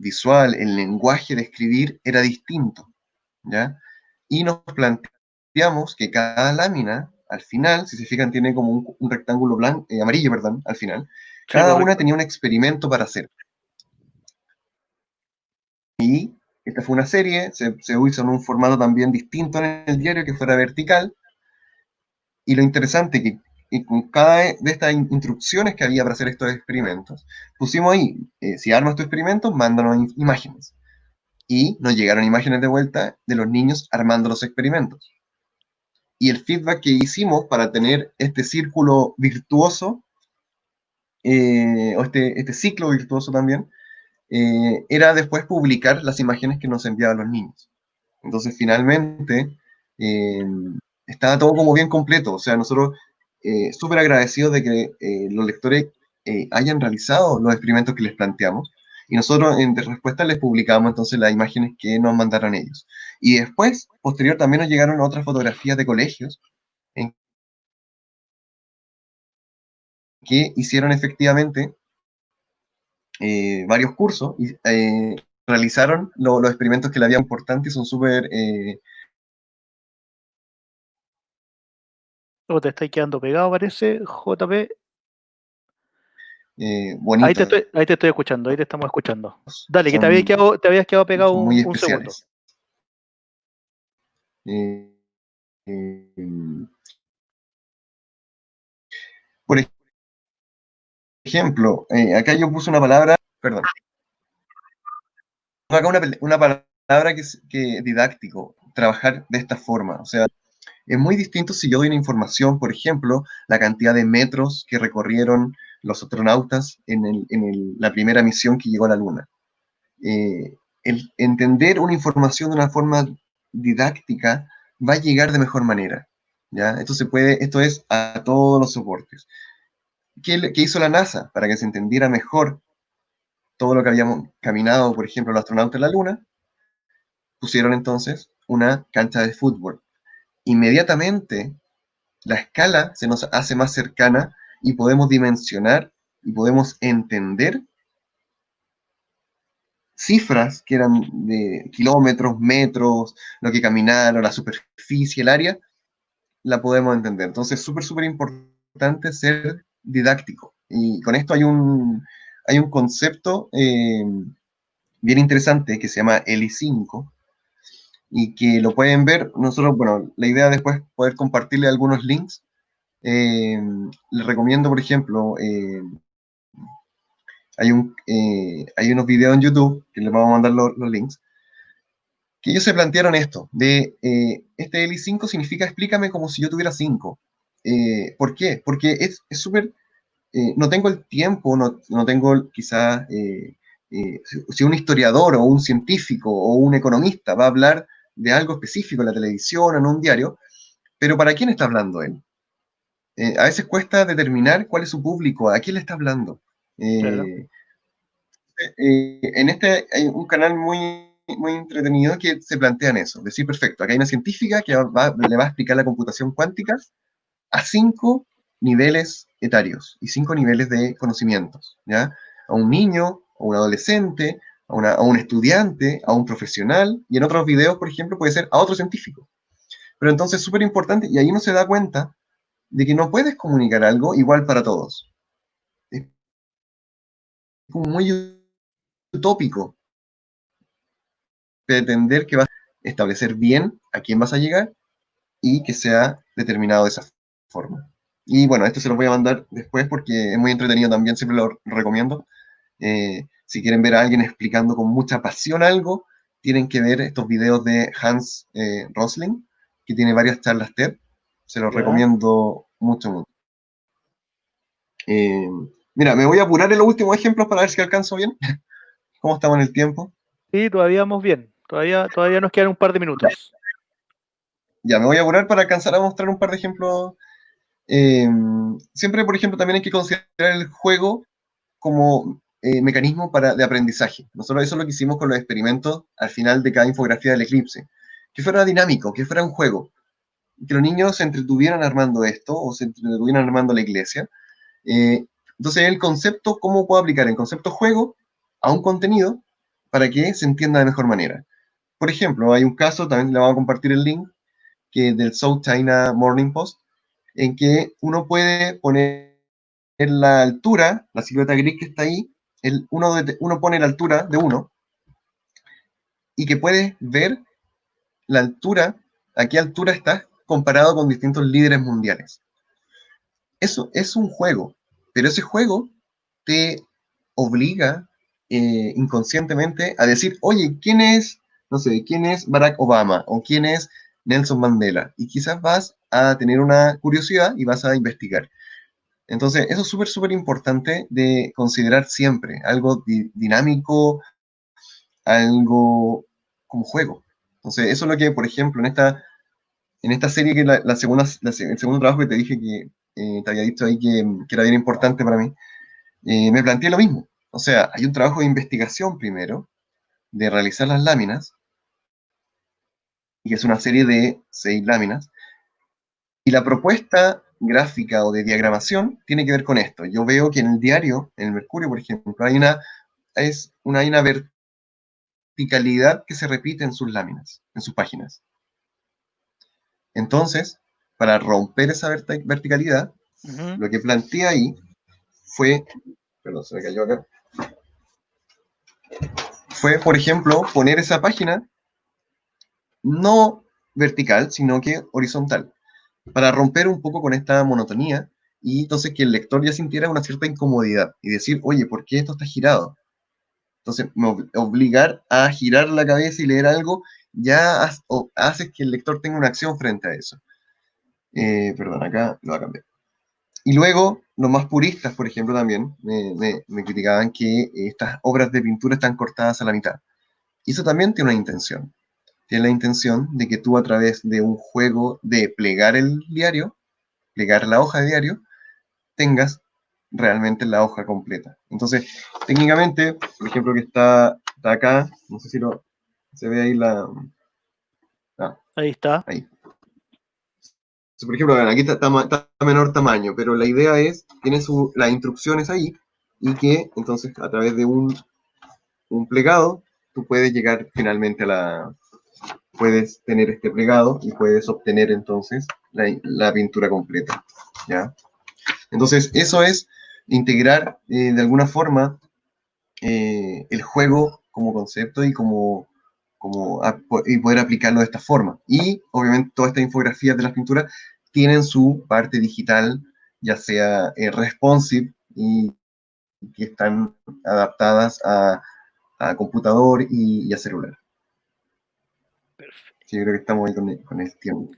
S2: visual, el lenguaje de escribir era distinto. ¿Ya? Y nos planteamos que cada lámina, al final, si se fijan, tiene como un rectángulo blanco, amarillo, perdón, al final.
S1: Sí,
S2: Cada una
S1: correcto.
S2: tenía un experimento para hacer. Y esta fue una serie, se hizo en un formato también distinto en el diario, que fuera vertical. Y lo interesante que con cada de estas instrucciones que había para hacer estos experimentos, pusimos ahí, si armas tu experimento, mándanos imágenes. Y nos llegaron imágenes de vuelta de los niños armando los experimentos. Y el feedback que hicimos para tener este círculo virtuoso, o este ciclo virtuoso también, era después publicar las imágenes que nos enviaban los niños. Entonces, finalmente, eh, estaba todo como bien completo. O sea, nosotros súper agradecidos de que los lectores hayan realizado los experimentos que les planteamos. Y nosotros de respuesta les publicamos entonces las imágenes que nos mandaron ellos. Y después, posterior, también nos llegaron otras fotografías de colegios en que hicieron efectivamente varios cursos y realizaron los experimentos que le habían importantes y son súper...
S1: O te estáis quedando pegado, parece, JP.
S2: bonitos.
S1: Ahí te estoy escuchando, ahí te estamos escuchando. Dale, que
S2: Son,
S1: te habías quedado pegado
S2: son muy
S1: un segundo.
S2: especiales. Eh, eh, por ejemplo, acá yo puse una palabra, perdón, acá una palabra que didáctico, trabajar de esta forma. O sea, es muy distinto si yo doy una información, por ejemplo, la cantidad de metros que recorrieron los astronautas la primera misión que llegó a la Luna. El entender una información de una forma didáctica va a llegar de mejor manera. ¿Ya? Esto es a todos los soportes. ¿Qué hizo la NASA para que se entendiera mejor todo lo que habíamos caminado, por ejemplo, los astronautas en la Luna? Pusieron entonces una cancha de fútbol. Inmediatamente la escala se nos hace más cercana y podemos dimensionar y podemos entender cifras que eran de kilómetros, metros, lo que caminaron, la superficie, el área, la podemos entender. Entonces, súper importante ser didáctico. Y con esto hay un concepto bien interesante que se llama ELI5 y que lo pueden ver. Nosotros, bueno, la idea después es poder compartirle algunos links. Les recomiendo, por ejemplo, hay unos videos en YouTube, que les vamos a mandar los links, que ellos se plantearon esto, este ELI5 significa explícame como si yo tuviera 5. ¿Por qué? Porque es súper, no tengo el tiempo, no tengo quizás, si un historiador o un científico o un economista va a hablar de algo específico en la televisión o en un diario, pero ¿para quién está hablando él? A veces cuesta determinar cuál es su público, a quién le está hablando.
S1: Claro.
S2: En este hay un canal muy entretenido que se plantean eso. Decir, perfecto, acá hay una científica que le va a explicar la computación cuántica a 5 niveles etarios y 5 niveles de conocimientos, ¿ya? A un niño, a un adolescente, a un estudiante, a un profesional, y en otros videos, por ejemplo, puede ser a otro científico. Pero entonces es súper importante, y ahí uno se da cuenta de que no puedes comunicar algo igual para todos. Es como muy utópico pretender que vas a establecer bien a quién vas a llegar y que sea determinado de esa forma. Y bueno, esto se lo voy a mandar después porque es muy entretenido también, siempre lo recomiendo. Si quieren ver a alguien explicando con mucha pasión algo, tienen que ver estos videos de Hans Rosling, que tiene varias charlas TED. Se los
S1: Ya.
S2: recomiendo mucho. Eh, Mira, me voy a apurar en los últimos ejemplos para ver si alcanzo bien. ¿Cómo estamos en el tiempo?
S1: Sí, todavía vamos bien. Todavía nos quedan un par de minutos.
S2: Ya, me voy a apurar para alcanzar a mostrar un par de ejemplos. Eh, Siempre, por ejemplo, también hay que considerar el juego como mecanismo de aprendizaje. Nosotros eso es lo que hicimos con los experimentos al final de cada infografía del eclipse. Que fuera dinámico, que fuera un juego. Que los niños se entretuvieran armando esto o se entretuvieran armando la iglesia. Eh, entonces, el concepto, ¿cómo puedo aplicar el concepto juego a un contenido para que se entienda de mejor manera? Por ejemplo, hay un caso, también le vamos a compartir el link, que del South China Morning Post, en que uno puede poner la altura, la silueta gris que está ahí, uno pone la altura de uno y que puedes ver la altura, a qué altura estás comparado con distintos líderes mundiales. Eso es un juego, pero ese juego te obliga inconscientemente a decir, oye, ¿quién es, no sé, quién es Barack Obama o quién es Nelson Mandela? Y quizás vas a tener una curiosidad y vas a investigar. Entonces, eso es súper importante de considerar siempre, algo dinámico, algo como juego. Entonces, eso es lo que, por ejemplo, en esta serie, que es el segundo trabajo que te dije que te había dicho ahí que era bien importante para mí, me planteé lo mismo. O sea, hay un trabajo de investigación primero, de realizar las láminas, y que es una serie de 6 láminas, y la propuesta gráfica o de diagramación tiene que ver con esto. Yo veo que en el diario, en el Mercurio, por ejemplo, hay una verticalidad que se repite en sus láminas, en sus páginas. Entonces, para romper esa verticalidad,
S1: Ujú.
S2: lo que planteé ahí fue perdón, se me cayó acá, fue, por ejemplo, poner esa página no vertical, sino que horizontal, para romper un poco con esta monotonía y entonces que el lector ya sintiera una cierta incomodidad y decir, oye, ¿por qué esto está girado? Entonces, obligar a girar la cabeza y leer algo ya hace que el lector tenga una acción frente a eso. Perdón, acá lo va a cambiar. Y luego, los más puristas, por ejemplo, también me criticaban que estas obras de pintura están cortadas a la mitad. Y eso también tiene una intención. Tiene la intención de que tú a través de un juego de plegar el diario, plegar la hoja de diario, tengas realmente la hoja completa. Entonces, técnicamente, por ejemplo, que está acá, no sé si se ve ahí ah,
S1: Ahí está.
S2: ahí. Entonces, por ejemplo, aquí está menor tamaño, pero la idea es, tiene las instrucciones ahí, y que entonces a través de un plegado, tú puedes llegar finalmente puedes tener este plegado y puedes obtener entonces la pintura completa, ¿ya? Entonces, eso es integrar de alguna forma el juego como concepto y y poder aplicarlo de esta forma. Y obviamente todas estas infografías de las pinturas tienen su parte digital, ya sea responsive y que están adaptadas a computador y a celular. Sí, yo creo que estamos ahí con el tiempo.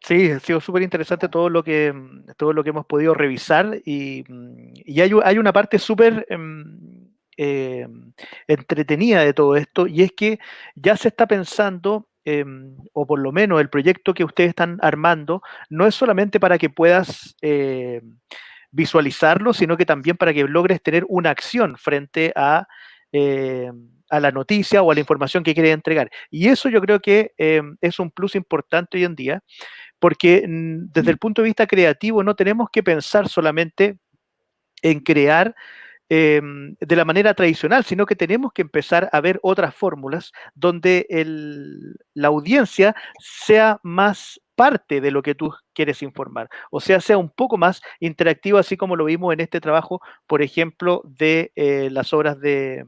S1: Sí, ha sido súper interesante todo lo que hemos podido revisar y hay una parte súper entretenida de todo esto y es que ya se está pensando, o por lo menos el proyecto que ustedes están armando, no es solamente para que puedas visualizarlo, sino que también para que logres tener una acción frente eh, a la noticia o a la información que quieres entregar. Y eso yo creo que es un plus importante hoy en día porque desde el punto de vista creativo no tenemos que pensar solamente en crear de la manera tradicional, sino que tenemos que empezar a ver otras fórmulas donde la audiencia sea más parte de lo que tú quieres informar, o sea un poco más interactivo, así como lo vimos en este trabajo, por ejemplo, de las obras de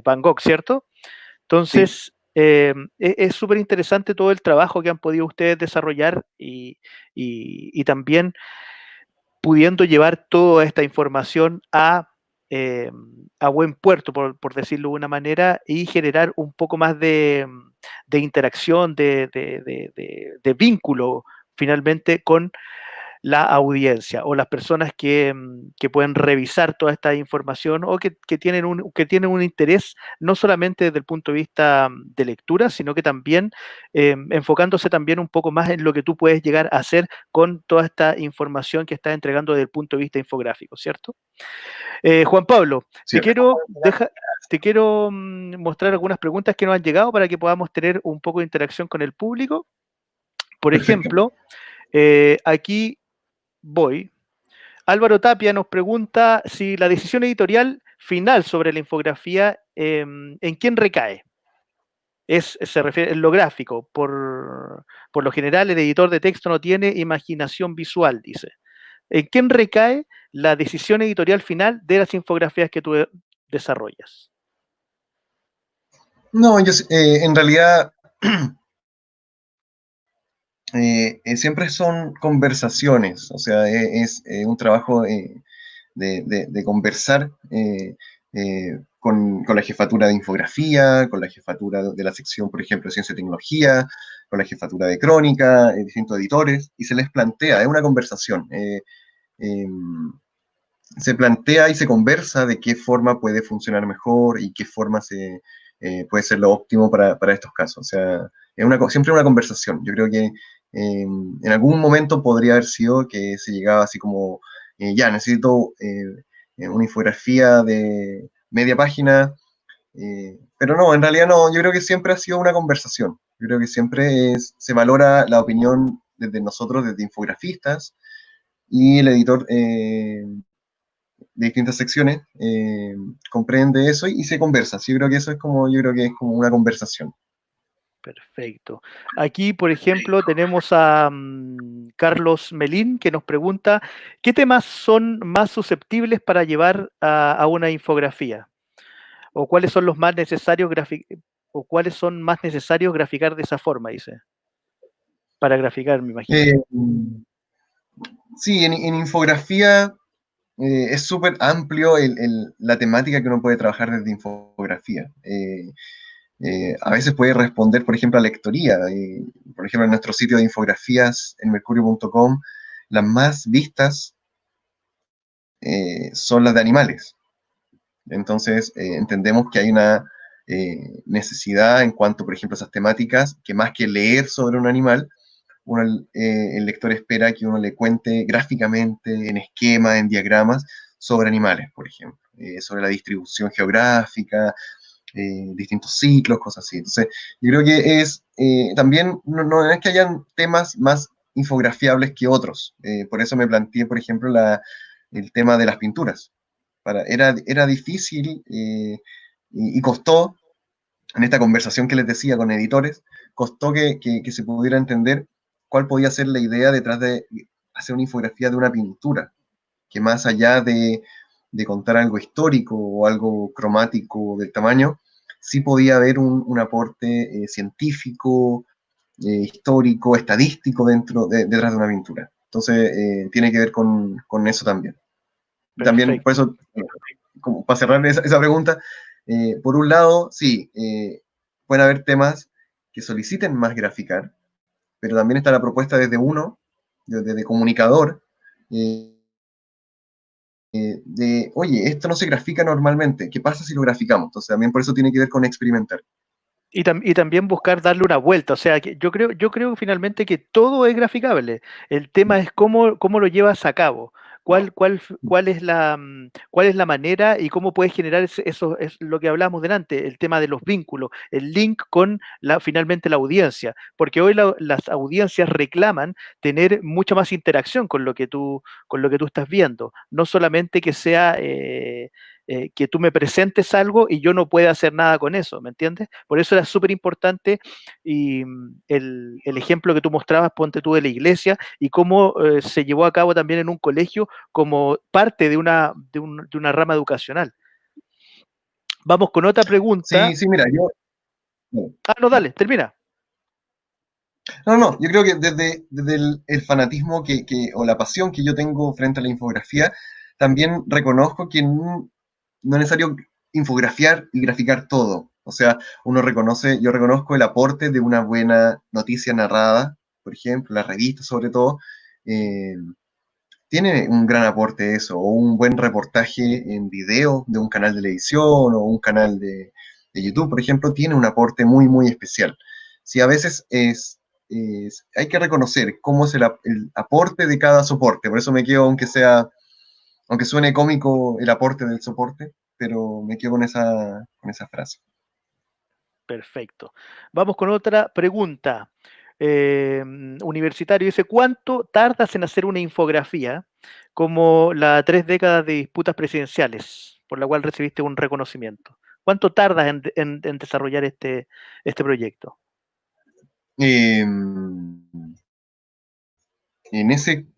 S1: Van Gogh, ¿cierto?
S2: Sí,
S1: Entonces, es súper interesante todo el trabajo que han podido ustedes desarrollar y también pudiendo llevar toda esta información eh, a buen puerto, por decirlo de una manera, y generar un poco más de interacción, de vínculo finalmente con la audiencia o las personas que pueden revisar toda esta información o que tienen un interés no solamente desde el punto de vista de lectura, sino que también enfocándose también un poco más en lo que tú puedes llegar a hacer con toda esta información que estás entregando desde el punto de vista infográfico, ¿cierto? Juan Pablo,
S2: cierto.
S1: te quiero mostrar algunas preguntas que nos han llegado para que podamos tener un poco de interacción con el público. Por
S2: Perfecto.
S1: ejemplo, aquí voy. Álvaro Tapia nos pregunta si la decisión editorial final sobre la infografía, ¿en quién recae? Se refiere en lo gráfico. Por lo general, el editor de texto no tiene imaginación visual, dice. ¿En quién recae la decisión editorial final de las infografías que tú desarrollas?
S2: No, en realidad siempre son conversaciones, o sea, es un trabajo de conversar con la jefatura de infografía, con la jefatura de la sección, por ejemplo, de ciencia y tecnología, con la jefatura de crónica, distintos editores, y se les plantea, es una conversación. Eh, Se plantea y se conversa de qué forma puede funcionar mejor y qué forma puede ser lo óptimo para estos casos. O sea, siempre una conversación. Yo creo que en algún momento podría haber sido que se llegaba así como, ya, necesito una infografía de media página, pero no, en realidad no, yo creo que siempre ha sido una conversación. Yo creo que siempre se valora la opinión desde nosotros, desde infografistas, y el editor de distintas secciones, comprende eso y se conversa. Sí, yo creo que eso es como, yo creo que es como una conversación.
S1: Perfecto. Aquí, por ejemplo, tenemos a Carlos Melín que nos pregunta, ¿qué temas son más susceptibles para llevar a una infografía? ¿O cuáles son los más necesarios o cuáles son más necesarios graficar de esa forma, dice? Para graficar, me imagino.
S2: Eh, sí, en infografía es súper amplio la temática que uno puede trabajar desde infografía. A veces puede responder, por ejemplo, a lectoría. Por ejemplo, en nuestro sitio de infografías, en mercurio.com, las más vistas son las de animales. Entonces, entendemos que hay una necesidad en cuanto, por ejemplo, a esas temáticas, que más que leer sobre un animal, el lector espera que uno le cuente gráficamente, en esquemas, en diagramas, sobre animales, por ejemplo, sobre la distribución geográfica, distintos ciclos, cosas así. Entonces, yo creo que es también, no es que hayan temas más infografiables que otros. Por eso me planteé, por ejemplo, el tema de las pinturas. Era difícil y costó, en esta conversación que les decía con editores, costó que se pudiera entender cuál podía ser la idea detrás de hacer una infografía de una pintura, que más allá de contar algo histórico o algo cromático del tamaño, sí podía haber un aporte científico, histórico, estadístico detrás de una pintura. Entonces, tiene que ver con eso también. También, por
S1: Perfecto.
S2: eso, como para cerrar esa pregunta, por un lado, sí, pueden haber temas que soliciten más graficar, pero también está la propuesta desde uno, desde comunicador, eh, oye, esto no se grafica normalmente, ¿qué pasa si lo graficamos? Entonces también por eso tiene que ver con experimentar.
S1: Y también buscar darle una vuelta. O sea, que yo creo finalmente que todo es graficable. El tema es cómo lo llevas a cabo. ¿Cuál es la manera y cómo puedes generar eso? Es lo que hablamos delante, el tema de los vínculos, el link con finalmente la audiencia. Porque hoy las audiencias reclaman tener mucha más interacción con lo que tú estás viendo. No solamente que sea que tú me presentes algo y yo no pueda hacer nada con eso, ¿me entiendes? Por eso era súper importante y el ejemplo que tú mostrabas, ponte tú de la iglesia y cómo se llevó a cabo también en un colegio como parte de una rama educacional. Vamos con otra
S2: Sí,
S1: pregunta.
S2: sí, mira,
S1: Ah, no, dale, termina.
S2: no, yo creo que desde el fanatismo o la pasión que yo tengo frente a la infografía, también reconozco que no es necesario infografiar y graficar todo. O sea, yo reconozco el aporte de una buena noticia narrada, por ejemplo, la revista sobre todo, eh, tiene un gran aporte eso, o un buen reportaje en video de un canal de televisión o un canal de YouTube, por ejemplo, tiene un aporte muy, muy especial. Si a veces hay que reconocer cómo es el aporte de cada soporte, por eso me quedo, aunque suene cómico el aporte del soporte, pero me quedo con esa frase.
S1: Perfecto. Vamos con otra pregunta. Universitario dice, ¿cuánto tardas en hacer una infografía como la 3 décadas de disputas presidenciales, por la cual recibiste un reconocimiento? ¿Cuánto tardas en desarrollar este proyecto?
S2: Eh,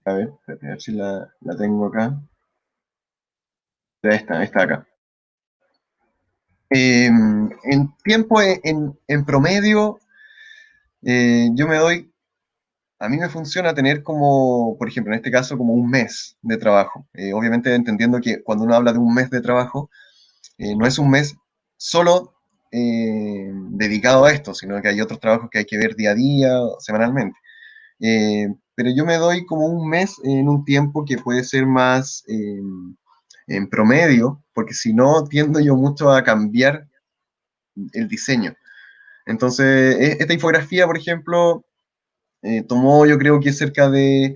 S2: a ver si la tengo acá. Está acá. En tiempo, en promedio, yo a mí me funciona tener como, por ejemplo, en este caso, como un mes de trabajo. Obviamente entendiendo que cuando uno habla de un mes de trabajo, no es un mes solo dedicado a esto, sino que hay otros trabajos que hay que ver día a día, semanalmente. Pero yo me doy como un mes en un tiempo que puede ser más en promedio, porque si no, tiendo yo mucho a cambiar el diseño. Entonces, esta infografía, por ejemplo, tomó yo creo que cerca de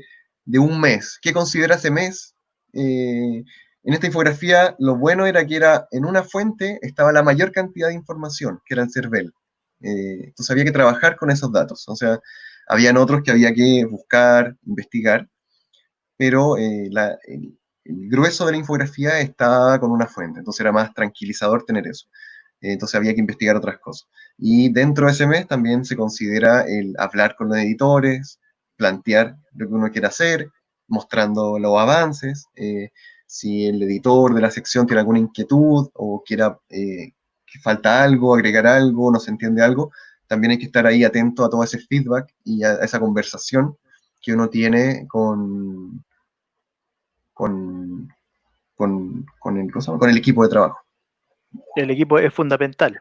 S2: un mes. ¿Qué considera ese mes? En esta infografía, lo bueno era que en una fuente estaba la mayor cantidad de información, que era el CERVEL. Entonces había que trabajar con esos datos. O sea, habían otros que había que buscar, investigar, pero el grueso de la infografía estaba con una fuente. Entonces era más tranquilizador tener eso. entonces había que investigar otras cosas. Y dentro de ese mes también se considera el hablar con los editores, plantear lo que uno quiere hacer, mostrando los avances, si el editor de la sección tiene alguna inquietud o quiera que falta algo, agregar algo, no se entiende algo, también hay que estar ahí atento a todo ese feedback y a esa conversación que uno tiene con, con el equipo de trabajo.
S1: El equipo es fundamental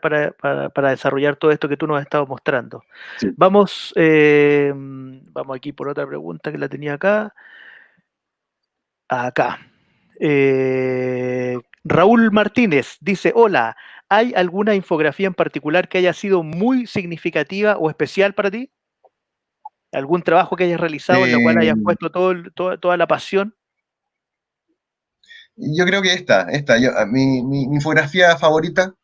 S1: para desarrollar todo esto que tú nos has estado mostrando.
S2: Sí.
S1: Vamos, vamos aquí por otra pregunta que la tenía acá. Acá. Raúl Martínez dice, hola, ¿hay alguna infografía en particular que haya sido muy significativa o especial para ti? ¿Algún trabajo que hayas realizado en la cual hayas
S2: Eh,
S1: puesto toda la pasión?
S2: yo creo que mi infografía favorita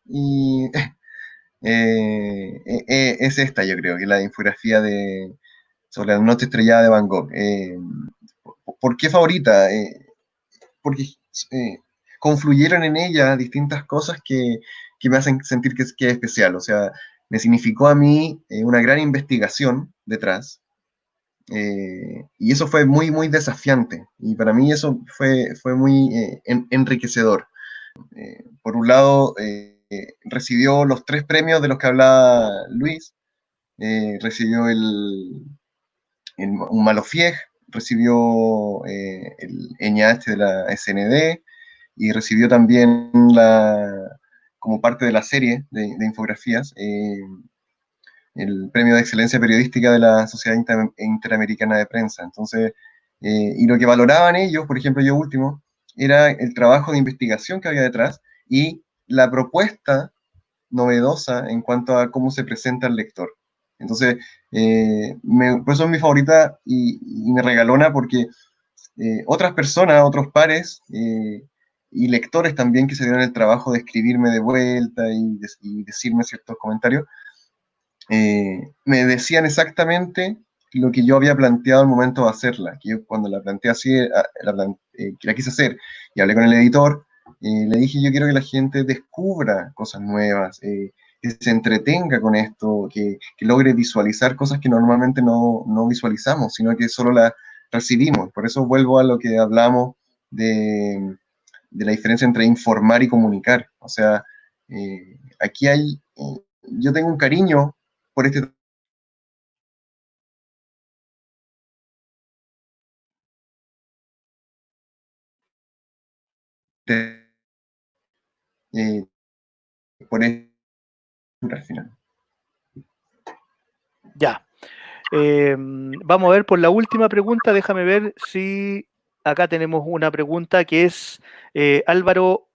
S2: es esta, yo creo, que la infografía sobre la noche estrellada de Van Gogh. ¿Por qué favorita? Porque eh, confluyeron en ella distintas cosas que me hacen sentir que es especial. O sea, me significó a mí una gran investigación detrás. Y eso fue muy, muy desafiante. Y para mí eso fue muy enriquecedor. Por un lado, recibió los 3 premios de los que hablaba Luis. Recibió un Malofieg, recibió el NH de la SND y recibió también como parte de la serie de infografías el premio de excelencia periodística de la Sociedad Interamericana de Prensa. Entonces, y lo que valoraban ellos, por ejemplo, yo último, era el trabajo de investigación que había detrás y la propuesta novedosa en cuanto a cómo se presenta el lector. Entonces, por eso es mi favorita y me regalona porque otras personas, otros pares y lectores también que se dieron el trabajo de escribirme de vuelta y decirme ciertos comentarios, me decían exactamente lo que yo había planteado al momento de hacerla, que yo cuando la planteé así, que la quise hacer y hablé con el editor, le dije yo quiero que la gente descubra cosas nuevas, que se entretenga con esto, que logre visualizar cosas que normalmente no visualizamos, sino que solo las recibimos. Por eso vuelvo a lo que hablamos de la diferencia entre informar y comunicar. O sea, aquí yo tengo un cariño por este eh, por esto al final.
S1: Ya. Vamos a ver por la última pregunta. Déjame ver si acá tenemos una pregunta que es Álvaro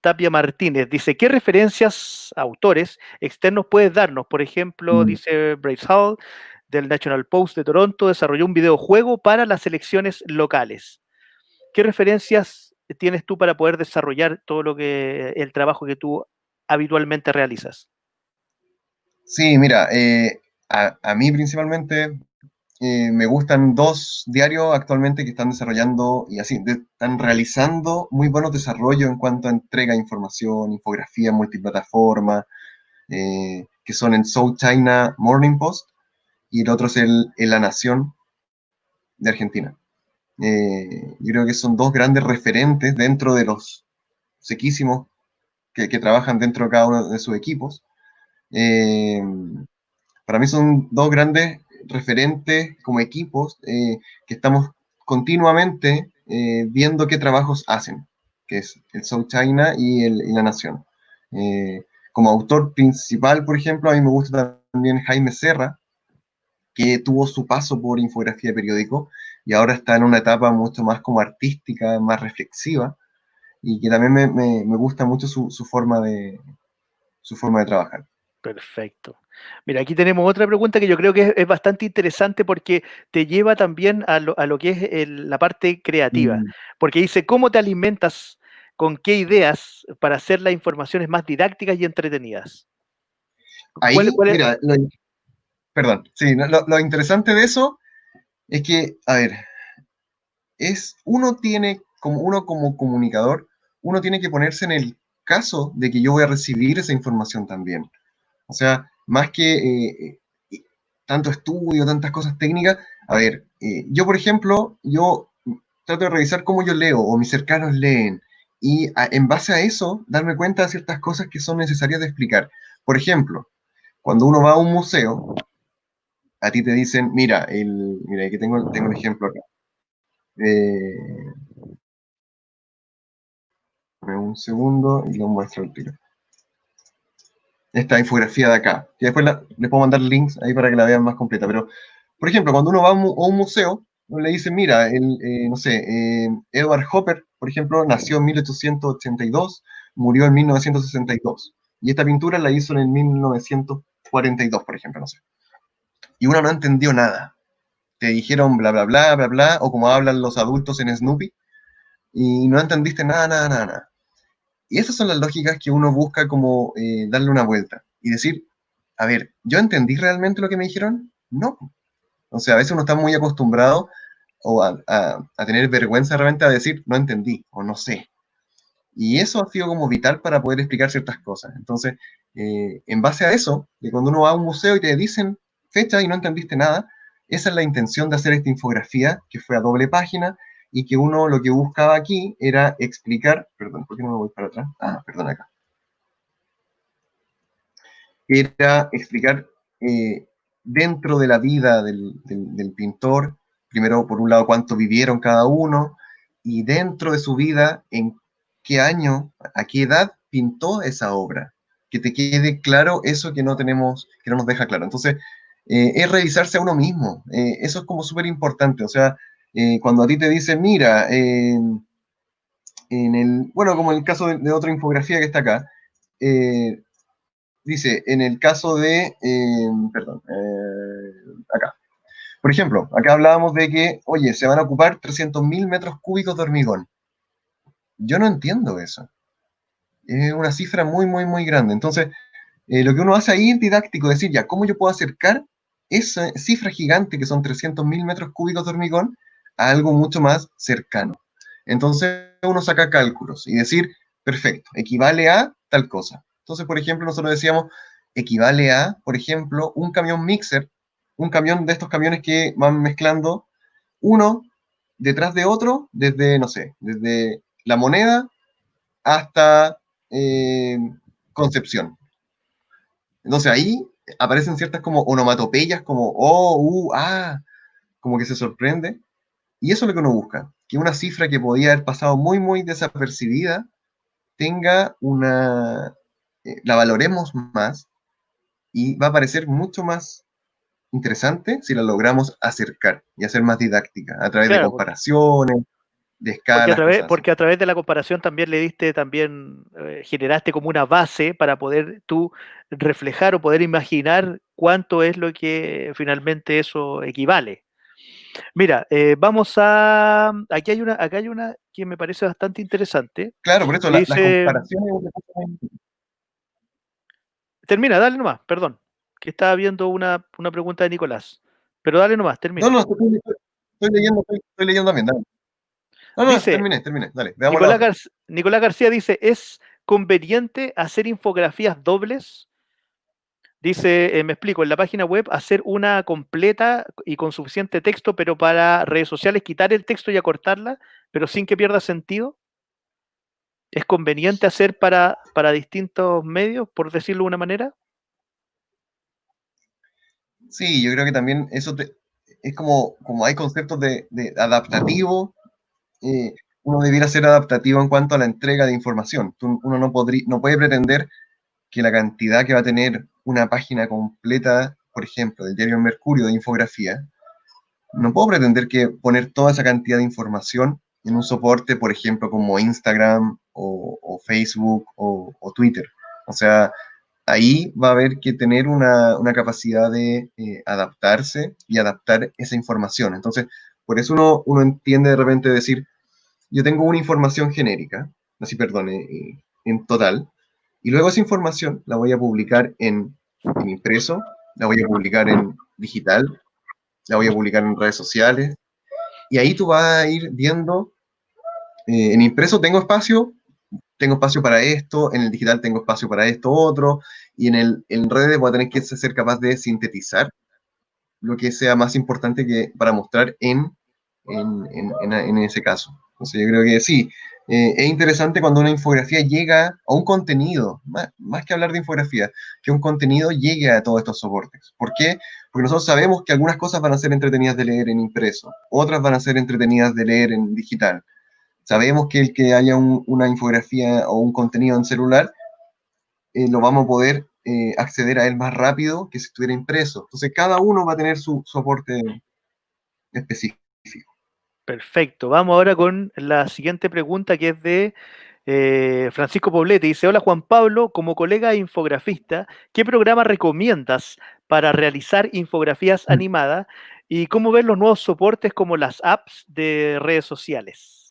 S1: Tapia Martínez. Dice, ¿qué referencias, autores externos puedes darnos? Por ejemplo,
S2: Mm.
S1: dice Bryce Hall del National Post de Toronto, desarrolló un videojuego para las elecciones locales. ¿Qué referencias tienes tú para poder desarrollar todo el trabajo que tú habitualmente realizas?
S2: Sí, mira, a mí principalmente me gustan 2 diarios actualmente que están desarrollando y así, están realizando muy buenos desarrollos en cuanto a entrega de información, infografía multiplataforma, que son el South China Morning Post y el otro es el La Nación de Argentina. Yo creo que son 2 grandes referentes dentro de los sequísimos que trabajan dentro de cada uno de sus equipos. Eh, para mí son 2 grandes referentes como equipos que estamos continuamente viendo qué trabajos hacen, que es el South China y La Nación. Eh, como autor principal, por ejemplo, a mí me gusta también Jaime Serra, que tuvo su paso por infografía de periódico y ahora está en una etapa mucho más como artística, más reflexiva, y que también me gusta mucho su forma de trabajar.
S1: Perfecto. Mira, aquí tenemos otra pregunta que yo creo que es bastante interesante porque te lleva también a lo que es la parte creativa,
S2: Mm.
S1: porque dice, ¿cómo te alimentas con qué ideas para hacer las informaciones más didácticas y entretenidas? ¿Cuál,
S2: Ahí,
S1: cuál es?
S2: mira, perdón, sí, lo interesante de eso es que, a ver, uno como comunicador, uno tiene que ponerse caso de que yo voy a recibir esa información también. O sea, más que tanto estudio, tantas cosas técnicas, a ver, yo por ejemplo, yo trato de revisar cómo yo leo o mis cercanos leen y en base a eso darme cuenta de ciertas cosas que son necesarias de explicar. Por ejemplo, cuando uno va a un museo, a ti te dicen, mira, aquí tengo el ejemplo acá. Eh, un segundo y lo muestro el tiro. Esta infografía de acá, que después les puedo mandar links ahí para que la vean más completa, pero, por ejemplo, cuando uno va a un museo, uno le dice, mira, no sé, Edward Hopper, por ejemplo, nació en 1882, murió en 1962, y esta pintura la hizo en 1942, por ejemplo, no sé. Y uno no entendió nada. Te dijeron bla, bla, bla, bla, bla, o como hablan los adultos en Snoopy, y no entendiste nada, nada, nada, nada. Y esas son las lógicas que uno busca como darle una vuelta y decir, a ver, ¿yo entendí realmente lo que me dijeron? No. O sea, a veces uno está muy acostumbrado o a tener vergüenza realmente a decir, no entendí o no sé. Y eso ha sido como vital para poder explicar ciertas cosas. Entonces, en base a eso, de cuando uno va a un museo y te dicen fecha y no entendiste nada, esa es la intención de hacer esta infografía, que fue a doble página, y que uno lo que buscaba aquí era explicar, perdón, ¿por qué no me voy para atrás? Ah, perdón, acá. Era explicar dentro de la vida del pintor, primero por un lado cuánto vivieron cada uno, y dentro de su vida en qué año, a qué edad pintó esa obra, que te quede claro eso que no tenemos, que no nos deja claro. Entonces, es revisarse a uno mismo, eso es como súper importante, o sea, cuando a ti te dicen, mira, bueno, como en el caso de otra infografía que está acá, dice, en el caso de, perdón, acá. Por ejemplo, acá hablábamos de que, oye, se van a ocupar 300.000 metros cúbicos de hormigón. Yo no entiendo eso. Es una cifra muy, muy, muy grande. Entonces, lo que uno hace ahí es didáctico, decir, ya, ¿cómo yo puedo acercar esa cifra gigante que son 300.000 metros cúbicos de hormigón a algo mucho más cercano? Entonces, uno saca cálculos y decir, perfecto, equivale a tal cosa. Entonces, por ejemplo, nosotros decíamos, equivale a, por ejemplo, un camión mixer, un camión de estos camiones que van mezclando uno detrás de otro, desde, no sé, desde La Moneda hasta Concepción. Entonces ahí aparecen ciertas como onomatopeyas, como como que se sorprende. Y eso es lo que uno busca, que una cifra que podía haber pasado muy, muy desapercibida tenga la valoremos más y va a parecer mucho más interesante si la logramos acercar y hacer más didáctica a través de
S1: Claro,
S2: comparaciones, de escalas, cosas así.
S1: porque a través de la comparación también le diste, también generaste como una base para poder tú reflejar o poder imaginar cuánto es lo que finalmente eso equivale. Mira, acá hay una que me parece bastante interesante.
S2: Claro, por eso
S1: Que
S2: las
S1: dice,
S2: comparaciones.
S1: termina, dale nomás, perdón, que estaba viendo una pregunta de Nicolás, pero dale nomás,
S2: No,
S1: termina.
S2: no, estoy leyendo también, dale. No, no,
S1: Dice,
S2: terminé, dale, veamos la otra.
S1: Nicolás García dice, ¿es conveniente hacer infografías dobles? Dice, me explico, en la página web hacer una completa y con suficiente texto, pero para redes sociales quitar el texto y acortarla, pero sin que pierda sentido. ¿Es conveniente hacer para distintos medios, por decirlo de una manera?
S2: Sí, yo creo que también es como hay conceptos de adaptativo, uno debiera ser adaptativo en cuanto a la entrega de información. Uno no puede pretender que la cantidad que va a tener una página completa, por ejemplo, del diario El Mercurio de infografía, no puedo pretender que poner toda esa cantidad de información en un soporte, por ejemplo, como Instagram o Facebook o Twitter. O sea, ahí va a haber que tener una capacidad de adaptarse y adaptar esa información. Entonces, por eso uno entiende de repente decir, yo tengo una información genérica, así perdón, en total, y luego esa información la voy a publicar en impreso, la voy a publicar en digital, la voy a publicar en redes sociales, y ahí tú vas a ir viendo, en impreso tengo espacio, tengo espacio para esto, en el digital tengo espacio para esto otro, y en redes voy a tener que ser capaz de sintetizar lo que sea más importante que para mostrar en ese caso. Entonces yo creo que sí, es interesante cuando una infografía llega a un contenido, más que hablar de infografía, que un contenido llegue a todos estos soportes. ¿Por qué? Porque nosotros sabemos que algunas cosas van a ser entretenidas de leer en impreso, otras van a ser entretenidas de leer en digital. Sabemos que el que haya una infografía o un contenido en celular, lo vamos a poder acceder a él más rápido que si estuviera impreso. Entonces, cada uno va a tener su aporte específico.
S1: Perfecto. Vamos ahora con la siguiente pregunta que es de Francisco Poblete. Dice, hola Juan Pablo, como colega infografista, ¿qué programa recomiendas para realizar infografías animadas y cómo ves los nuevos soportes como las apps de redes sociales?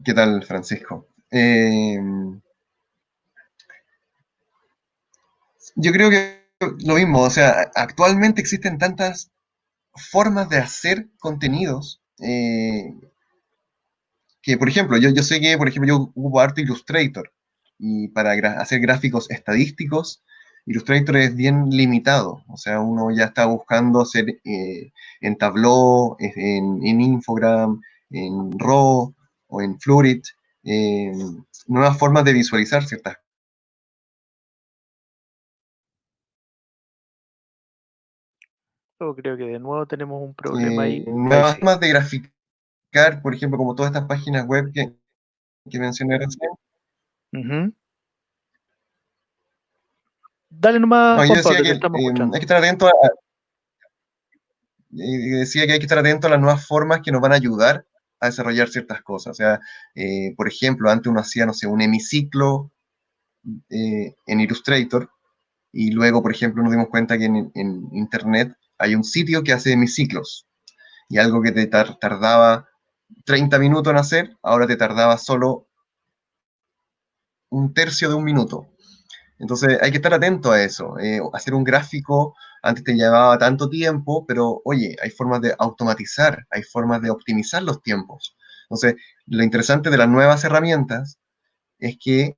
S2: ¿Qué tal, Francisco? Yo creo que lo mismo, o sea, actualmente existen tantas formas de hacer contenidos que, por ejemplo, yo sé que, por ejemplo, yo ocupo harto Illustrator y para hacer gráficos estadísticos, Illustrator es bien limitado, o sea, uno ya está buscando hacer en Tableau, en Infogram, en Raw o en Fluid, eh, nuevas formas de visualizar ciertas
S1: Yo creo que de nuevo tenemos un problema ahí. Ahí
S2: nuevas
S1: sí.
S2: formas de graficar, por ejemplo, como todas estas páginas web que mencioné recién.
S1: Ujú. Dale nomás,
S2: No, yo
S1: Juan
S2: decía
S1: Pablo,
S2: que
S1: te estamos
S2: hay que
S1: escuchando.
S2: estar atento decía que hay que estar atento a las nuevas formas que nos van a ayudar a desarrollar ciertas cosas. O sea, por ejemplo, antes uno hacía, no sé, un hemiciclo en Illustrator y luego, por ejemplo, nos dimos cuenta que en Internet hay un sitio que hace hemiciclos y algo que te tardaba 30 minutos en hacer, ahora te tardaba solo un tercio de un minuto. Entonces hay que estar atento a eso. Hacer un gráfico antes te llevaba tanto tiempo, pero oye, hay formas de automatizar, hay formas de optimizar los tiempos. Entonces, lo interesante de las nuevas herramientas es que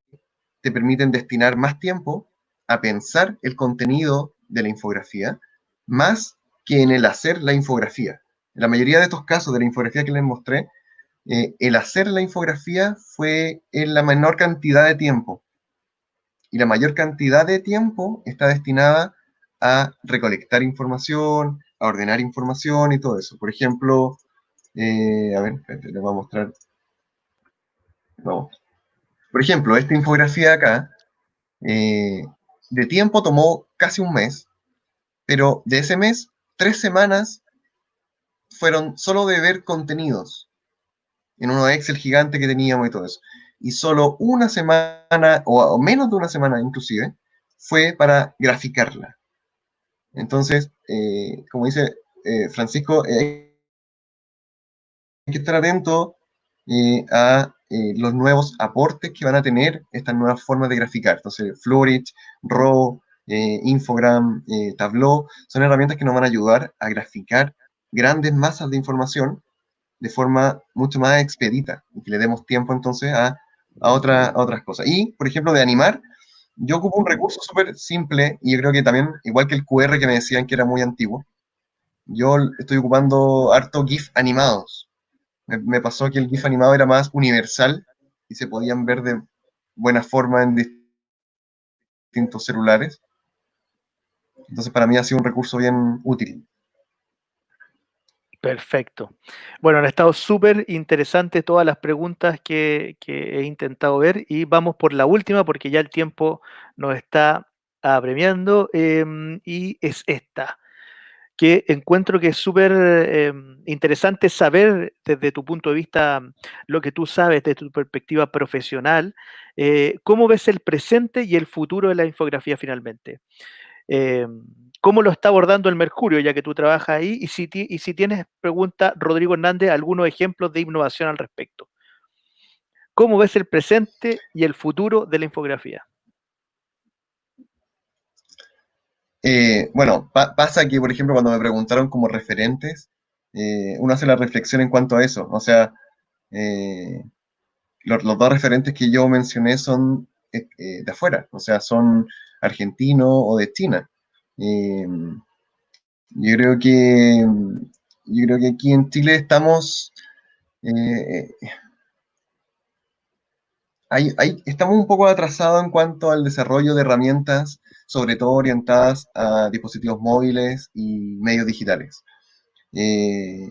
S2: te permiten destinar más tiempo a pensar el contenido de la infografía, más que en el hacer la infografía. En la mayoría de estos casos de la infografía que les mostré, el hacer la infografía fue en la menor cantidad de tiempo y la mayor cantidad de tiempo está destinada a recolectar información, a ordenar información y todo eso. Por ejemplo, a ver, espérate, les voy a mostrar. Vamos. Por ejemplo, esta infografía de acá, eh, de tiempo tomó casi un mes, pero de ese mes, 3 semanas fueron solo de ver contenidos en uno Excel gigante que teníamos y todo eso. Y solo una semana, o menos de una semana inclusive, fue para graficarla. Entonces, como dice Francisco, hay que estar atento a los nuevos aportes que van a tener estas nuevas formas de graficar. Entonces, Florid, Raw, Infogram, Tableau, son herramientas que nos van a ayudar a graficar grandes masas de información de forma mucho más expedita y que le demos tiempo entonces a otras cosas. Y, por ejemplo, de animar, yo ocupo un recurso súper simple y yo creo que también, igual que el QR que me decían que era muy antiguo, yo estoy ocupando harto GIF animados. Me pasó que el GIF animado era más universal y se podían ver de buena forma en distintos celulares. Entonces, para mí ha sido un recurso bien útil.
S1: Perfecto. Bueno, han estado súper interesantes todas las preguntas que he intentado ver y vamos por la última porque ya el tiempo nos está apremiando y es esta, que encuentro que es súper interesante saber desde tu punto de vista lo que tú sabes desde tu perspectiva profesional, cómo ves el presente y el futuro de la infografía finalmente. Eh, ¿Cómo lo está abordando el Mercurio, ya que tú trabajas ahí? Y si tienes, pregunta Rodrigo Hernández, algunos ejemplos de innovación al respecto. ¿Cómo ves el presente y el futuro de la infografía?
S2: Bueno, pasa que, por ejemplo, cuando me preguntaron como referentes, uno hace la reflexión en cuanto a eso. O sea, eh, los dos referentes que yo mencioné son de afuera, o sea, son argentinos o de China. Eh, yo creo que, yo creo que aquí en Chile estamos, eh, estamos un poco atrasados en cuanto al desarrollo de herramientas, sobre todo orientadas a dispositivos móviles y medios digitales. Eh,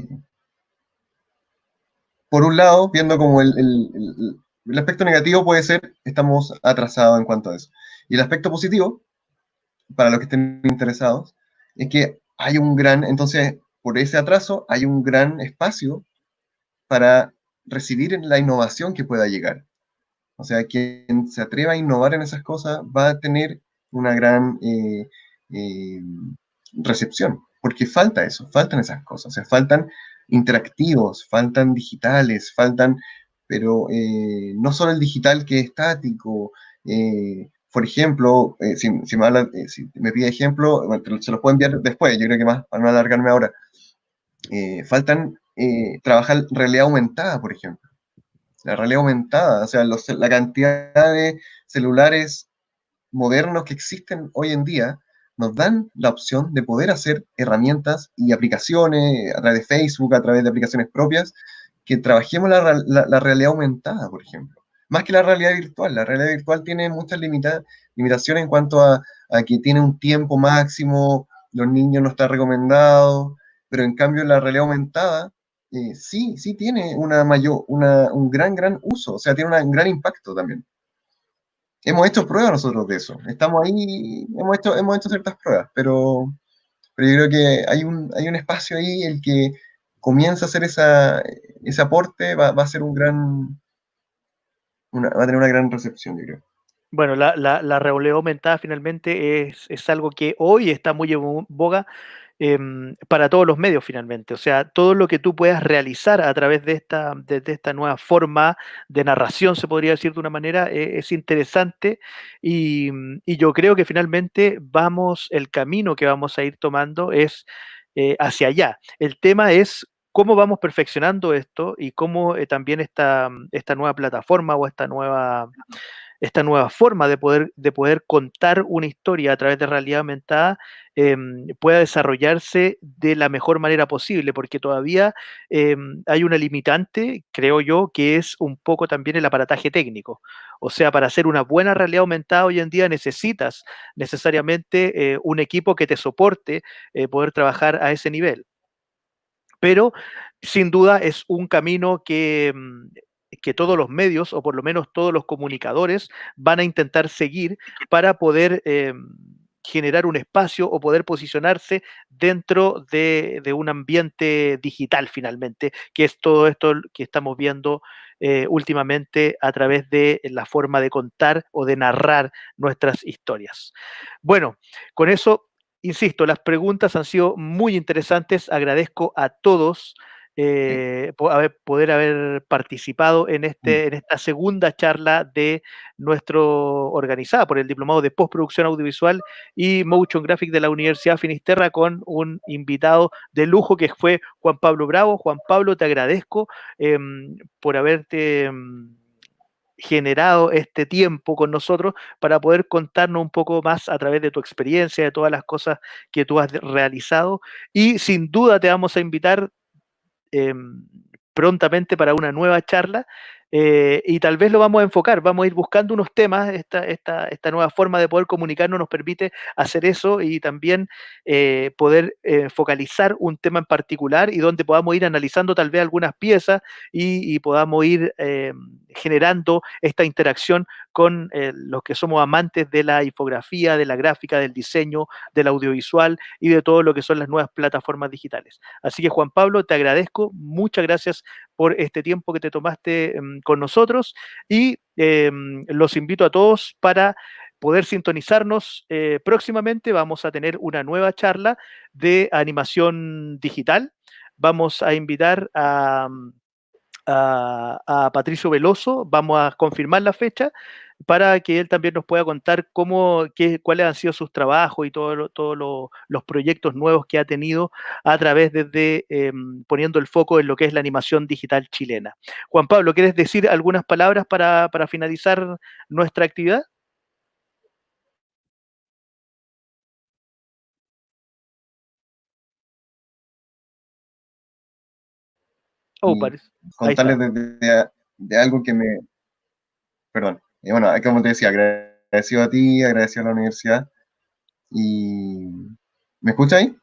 S2: por un lado, viendo como el aspecto negativo puede ser, estamos atrasados en cuanto a eso. Y el aspecto positivo, para los que estén interesados, es que hay un gran, entonces, por ese atraso, hay un gran espacio para recibir la innovación que pueda llegar. O sea, quien se atreva a innovar en esas cosas va a tener una gran eh, recepción, porque falta eso, faltan esas cosas, o sea, faltan interactivos, faltan digitales, faltan, pero no solo el digital que es estático. Por ejemplo, si me pide ejemplo, bueno, se los puedo enviar después, yo creo que más para no alargarme ahora. Faltan trabajar realidad aumentada, por ejemplo. La realidad aumentada, o sea, la cantidad de celulares modernos que existen hoy en día nos dan la opción de poder hacer herramientas y aplicaciones a través de Facebook, a través de aplicaciones propias, que trabajemos la realidad aumentada, por ejemplo. Más que la realidad virtual tiene muchas limitaciones en cuanto a que tiene un tiempo máximo, los niños no está recomendado, pero en cambio la realidad aumentada sí tiene un gran uso, o sea, tiene un gran impacto también. Hemos hecho pruebas nosotros de eso. Estamos ahí, hemos hecho ciertas pruebas, pero yo creo que hay un espacio ahí, el que comienza a hacer ese aporte va a ser va a tener una gran recepción, yo creo.
S1: Bueno, la realidad aumentada finalmente es algo que hoy está muy en boga para todos los medios finalmente. O sea, todo lo que tú puedas realizar a través de esta nueva forma de narración, se podría decir de una manera, es interesante y yo creo que finalmente el camino que vamos a ir tomando es hacia allá. El tema es cómo vamos perfeccionando esto y cómo también esta nueva plataforma o esta nueva forma de poder contar una historia a través de realidad aumentada pueda desarrollarse de la mejor manera posible, porque todavía hay una limitante, creo yo, que es un poco también el aparataje técnico. O sea, para hacer una buena realidad aumentada hoy en día necesitas necesariamente un equipo que te soporte poder trabajar a ese nivel. Pero sin duda es un camino que todos los medios, o por lo menos todos los comunicadores, van a intentar seguir para poder generar un espacio o poder posicionarse dentro de un ambiente digital finalmente, que es todo esto que estamos viendo últimamente a través de la forma de contar o de narrar nuestras historias. Bueno, con eso insisto, las preguntas han sido muy interesantes. Agradezco a todos
S2: Sí.
S1: poder haber participado
S2: Mm.
S1: en esta segunda charla de organizada por el Diplomado de Postproducción Audiovisual y Motion Graphic de la Universidad Finisterra con un invitado de lujo que fue Juan Pablo Bravo. Juan Pablo, te agradezco por haberte generado este tiempo con nosotros para poder contarnos un poco más a través de tu experiencia, de todas las cosas que tú has realizado. Y sin duda te vamos a invitar eh, prontamente para una nueva charla y tal vez lo vamos a enfocar, vamos a ir buscando unos temas, esta nueva forma de poder comunicarnos nos permite hacer eso y también poder focalizar un tema en particular y donde podamos ir analizando tal vez algunas piezas y podamos ir generando esta interacción con los que somos amantes de la infografía, de la gráfica, del diseño, del audiovisual y de todo lo que son las nuevas plataformas digitales. Así que Juan Pablo, te agradezco, muchas gracias por este tiempo que te tomaste con nosotros y los invito a todos para poder sintonizarnos próximamente. Vamos a tener una nueva charla de animación digital. Vamos a invitar a Patricio Veloso, vamos a confirmar la fecha para que él también nos pueda contar cuáles han sido sus trabajos y todos los proyectos nuevos que ha tenido a través desde poniendo el foco en lo que es la animación digital chilena. Juan Pablo, ¿quieres decir algunas palabras para finalizar nuestra actividad? Oh,
S2: Y
S1: parece. Ahí
S2: contarles
S1: está.
S2: de algo que me, perdón, bueno, como te decía, agradecido a ti, agradecido a la universidad y... ¿Me escucha ahí?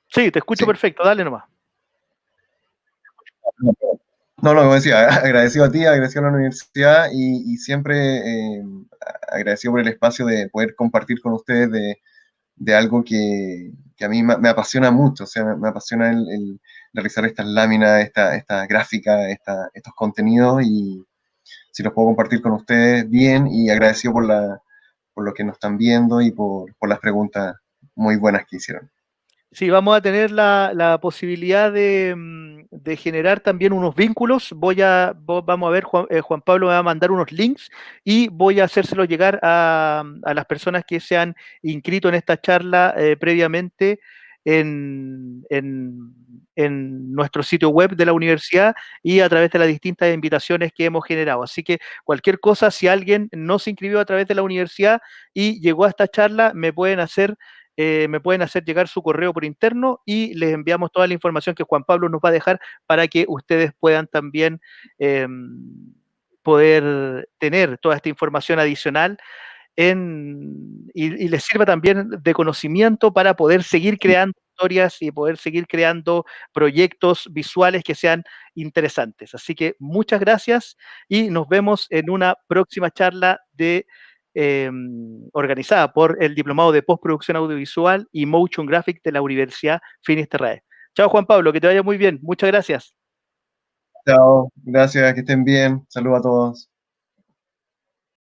S1: Sí, te escucho
S2: Sí.
S1: perfecto, dale nomás.
S2: No, como decía, agradecido a ti, agradecido a la universidad y siempre agradecido por el espacio de poder compartir con ustedes de algo que a mí me apasiona mucho, o sea, me apasiona el realizar estas láminas, esta gráfica, estos contenidos y si los puedo compartir con ustedes, bien, y agradecido por lo que nos están viendo y por las preguntas muy buenas que hicieron.
S1: Sí, vamos a tener la posibilidad de generar también unos vínculos. Vamos a ver, Juan Pablo me va a mandar unos links y voy a hacérselo llegar a las personas que se han inscrito en esta charla previamente en nuestro sitio web de la universidad y a través de las distintas invitaciones que hemos generado. Así que cualquier cosa, si alguien no se inscribió a través de la universidad y llegó a esta charla, me pueden hacer llegar su correo por interno y les enviamos toda la información que Juan Pablo nos va a dejar para que ustedes puedan también eh, poder tener toda esta información adicional y les sirva también de conocimiento para poder seguir creando historias y poder seguir creando proyectos visuales que sean interesantes. Así que muchas gracias y nos vemos en una próxima charla organizada por el Diplomado de Postproducción Audiovisual y Motion Graphic de la Universidad Finisterrae. Chao Juan Pablo, que te vaya muy bien. Muchas gracias.
S2: Chao, gracias, que estén bien, saludos a todos.